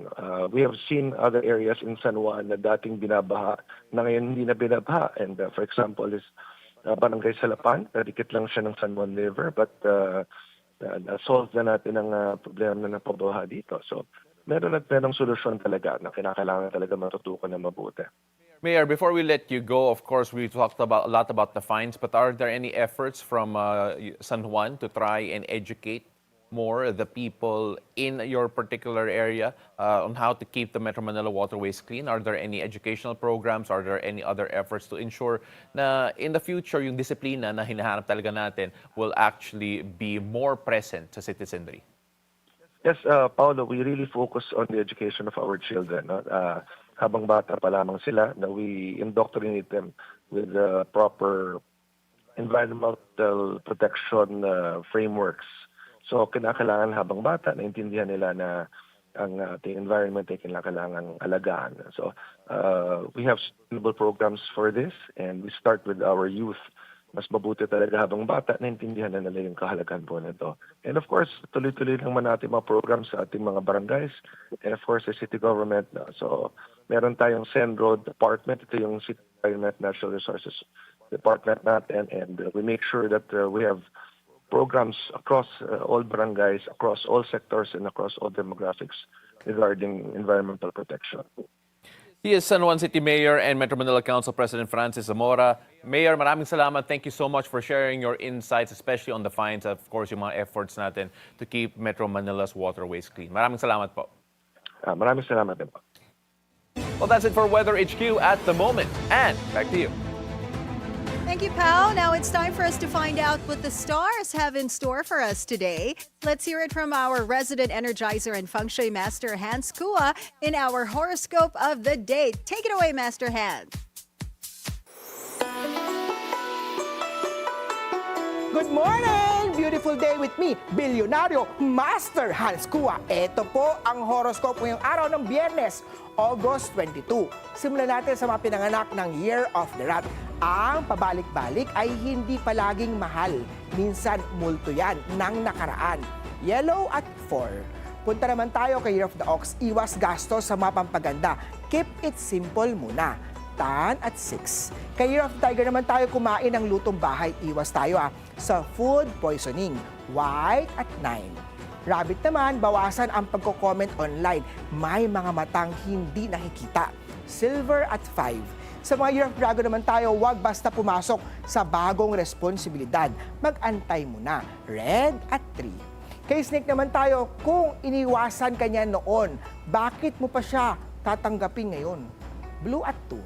We have seen other areas in San Juan na dating binabaha na ngayon hindi na binabaha. And for example, is Barangay Salapan, dikit lang siya ng San Juan River, but solve na natin ang problema na napabaha dito. So, merong solusyon talaga na kinakailangan talaga matutukan na mabuti. Mayor, before we let you go, of course, we talked a lot about the fines, but are there any efforts from San Juan to try and educate more the people in your particular area on how to keep the Metro Manila waterways clean? Are there any educational programs? Are there any other efforts to ensure na in the future yung disiplina na hinahanap talaga natin will actually be more present sa citizenry? Yes, Paolo, we really focus on the education of our children. No? Habang bata pa lamang sila, na we indoctrinate them with proper environmental protection frameworks. So, kinakailangan habang bata, naintindihan nila na ang ating environment ay kailangan alagaan. So, we have suitable programs for this, and we start with our youth. Mas mabuti talaga habang bata, naintindihan na nila yung kahalagahan po nito. And of course, tuloy-tuloy lang man natin mga programs sa ating mga barangays, and of course, the city government. So, meron tayong Send Road Department. Ito yung City Environment Natural Resources Department natin, and we make sure that we have programs across all barangays, across all sectors, and across all demographics regarding environmental protection. He is San Juan City Mayor and Metro Manila Council President Francis Zamora. Mayor, maraming salamat. Thank you so much for sharing your insights, especially on the fines, of course, yung mga efforts natin to keep Metro Manila's waterways clean. Maraming salamat po. Maraming salamat din po. Well, that's it for Weather HQ at the moment. And back to you. Thank you, Pao. Now it's time for us to find out what the stars have in store for us today. Let's hear it from our resident energizer and feng shui master, Hans Kua, in our horoscope of the day. Take it away, Master Hans. Good morning! Beautiful day with me, Bilyonaryo Master Hans Kua. Ito po ang horoscope ngayong araw ng Biyernes, August 22. Simulan natin sa mga pinanganak ng Year of the Rat. Ang pabalik-balik ay hindi palaging mahal. Minsan multo yan ng nakaraan. Yellow at 4. Punta naman tayo kay Year of the Ox. Iwas gastos sa mga pampaganda. Keep it simple muna. Tan at 6. Kay Year of the Tiger naman tayo kumain ng lutong bahay. Iwas tayo sa food poisoning. White at 9. Rabbit naman, bawasan ang pagko-comment online. May mga matang hindi nakikita. Silver at 5. Sa mga Year of Dragon naman tayo, huwag basta pumasok sa bagong responsibilidad. Mag-antay muna. Red at 3. Kay Snake naman tayo, kung iniwasan ka niya noon, bakit mo pa siya tatanggapin ngayon? Blue at 2.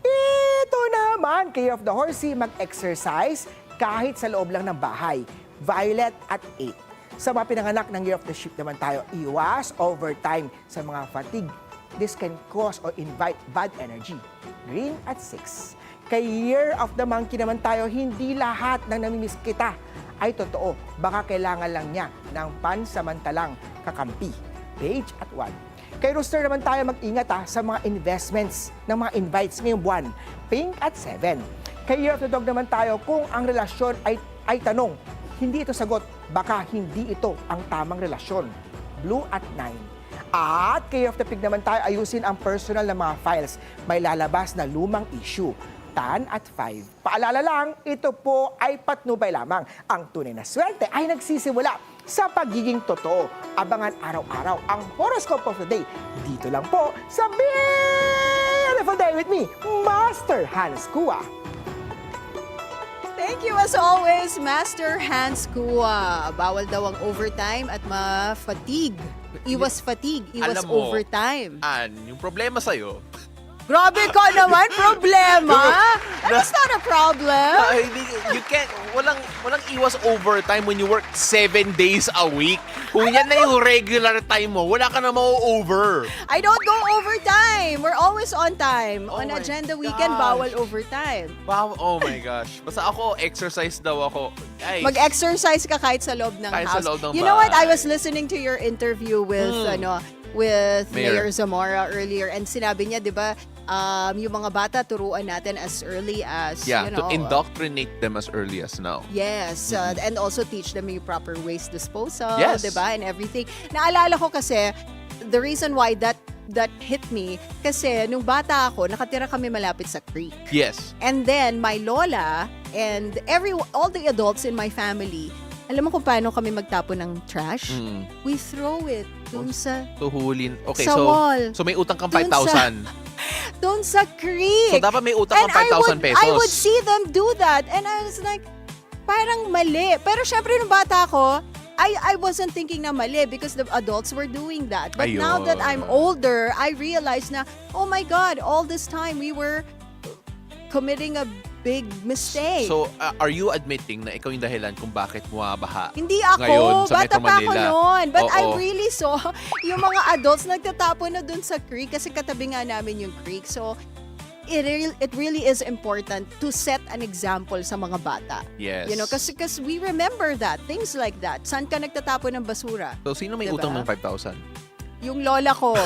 Ito naman, kay Year of the Horsey, mag-exercise kahit sa loob lang ng bahay. Violet at 8. Sa mga pinanganak ng Year of the Sheep naman tayo, iwas overtime sa mga fatigue. This can cause or invite bad energy. Green at 6. Kay Year of the Monkey naman tayo, hindi lahat ng namimiss kita ay totoo. Baka kailangan lang niya ng pansamantalang kakampi. Page at 1. Kay Rooster naman tayo, mag-ingat sa mga investments ng mga invites ngayong buwan. Pink at 7. Kay Year of the Dog naman tayo, kung ang relasyon ay tanong, hindi ito sagot, baka hindi ito ang tamang relasyon. Blue at 9. At kay Year of the Pig naman tayo, ayusin ang personal na mga files. May lalabas na lumang issue. Tan at 5. Paalala lang, ito po ay patnubay lamang. Ang tunay na swerte ay nagsisimula sa pagiging totoo. Abangan araw-araw ang horoscope of the day. Dito lang po sa Beautiful Day with me, Master Hans Kua. Thank you as always, Master Hans Kua. Bawal daw ang overtime at ma-fatigue. Iwas fatigue, iwas Alam mo, overtime. Yung problema sa'yo, Grabe ka naman, problema? That's not a problem. you can't, walang iwas overtime when you work 7 days a week. Kung yan na yung regular time mo, wala ka na ma-over. I don't go overtime. We're always on time. Oh On my agenda weekend, gosh. bawal overtime. Wow, oh my gosh. Basta ako, exercise daw ako. Ay, Mag-exercise ka kahit sa loob ng Kahit sa house. loob ng You know what? I bahay. was listening to your interview with Mayor Zamora earlier, and sinabi niya, 'di ba, yung mga bata turuan natin as early as yeah, you know, to indoctrinate them as early as now. yes, and also teach them yung proper waste disposal, Yes. 'di ba, and everything. Naalala ko kasi the reason why that hit me kasi nung bata ako, nakatira kami malapit sa creek. Yes. And then my lola and all the adults in my family, alam mo kung paano kami magtapon ng trash? We throw it dun sa Tuhulin. Okay, Sa so wall. so may utang kang Dun sa- 5,000. dun sa creek. So dapat may utang And kang 5,000 pesos. I would see them do that and I was like, parang mali. Pero syempre nung bata ko, I wasn't thinking na mali because the adults were doing that. But now that I'm Ayun. older, I realize na, oh my God, all this time we were committing a big mistake. So, are you admitting na ikaw yung dahilan kung bakit bumabaha? Hindi ako. Ngayon sa Bata Metro pa ako Manila? noon. But I Oo. really saw yung mga adults nagtatapon na dun sa creek kasi katabi nga namin yung creek. So, it really is important to set an example sa mga bata. Yes. You know, because we remember that. Things like that. Saan ka nagtatapon ng basura? So, sino may Diba? utang ng 5,000? Yung lola ko.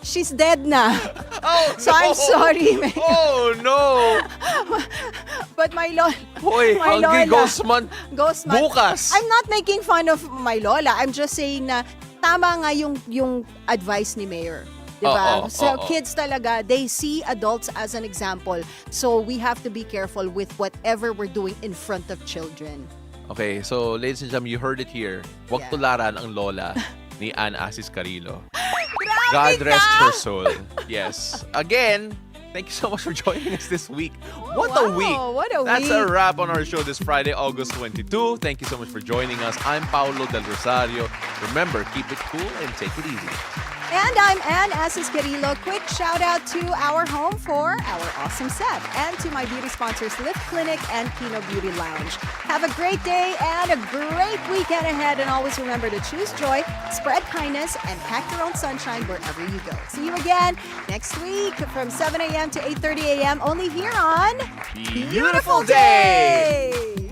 She's dead na. Oh, So I'm sorry, man. Oh, no! But my lola... Hoy, my hungry lola- ghost month. Ghost month. Bukas. I'm not making fun of my lola. I'm just saying na tama nga yung advice ni Mayor. Diba? Oo, So oo. kids talaga, they see adults as an example. So we have to be careful with whatever we're doing in front of children. Okay, so ladies and gentlemen, you heard it here. Huwag Yeah. tularan ang lola ni Asis-Carilo. Grabe God rest ka! her soul. Yes. Again, thank you so much for joining us this week. What a wow, week. what a That's a week. wrap on our show this Friday, August 22. Thank you so much for joining us. I'm Paolo del Rosario. Remember, keep it cool and take it easy. And I'm Asis-Carilo. Quick shout out to our home for our awesome set and to my beauty sponsors Lift Clinic and Pino Beauty Lounge. Have a great day and a great weekend ahead. And always remember to choose joy, spread kindness, and pack your own sunshine wherever you go. See you again next week from 7 a.m. to 8:30 a.m. only here on Beautiful Day!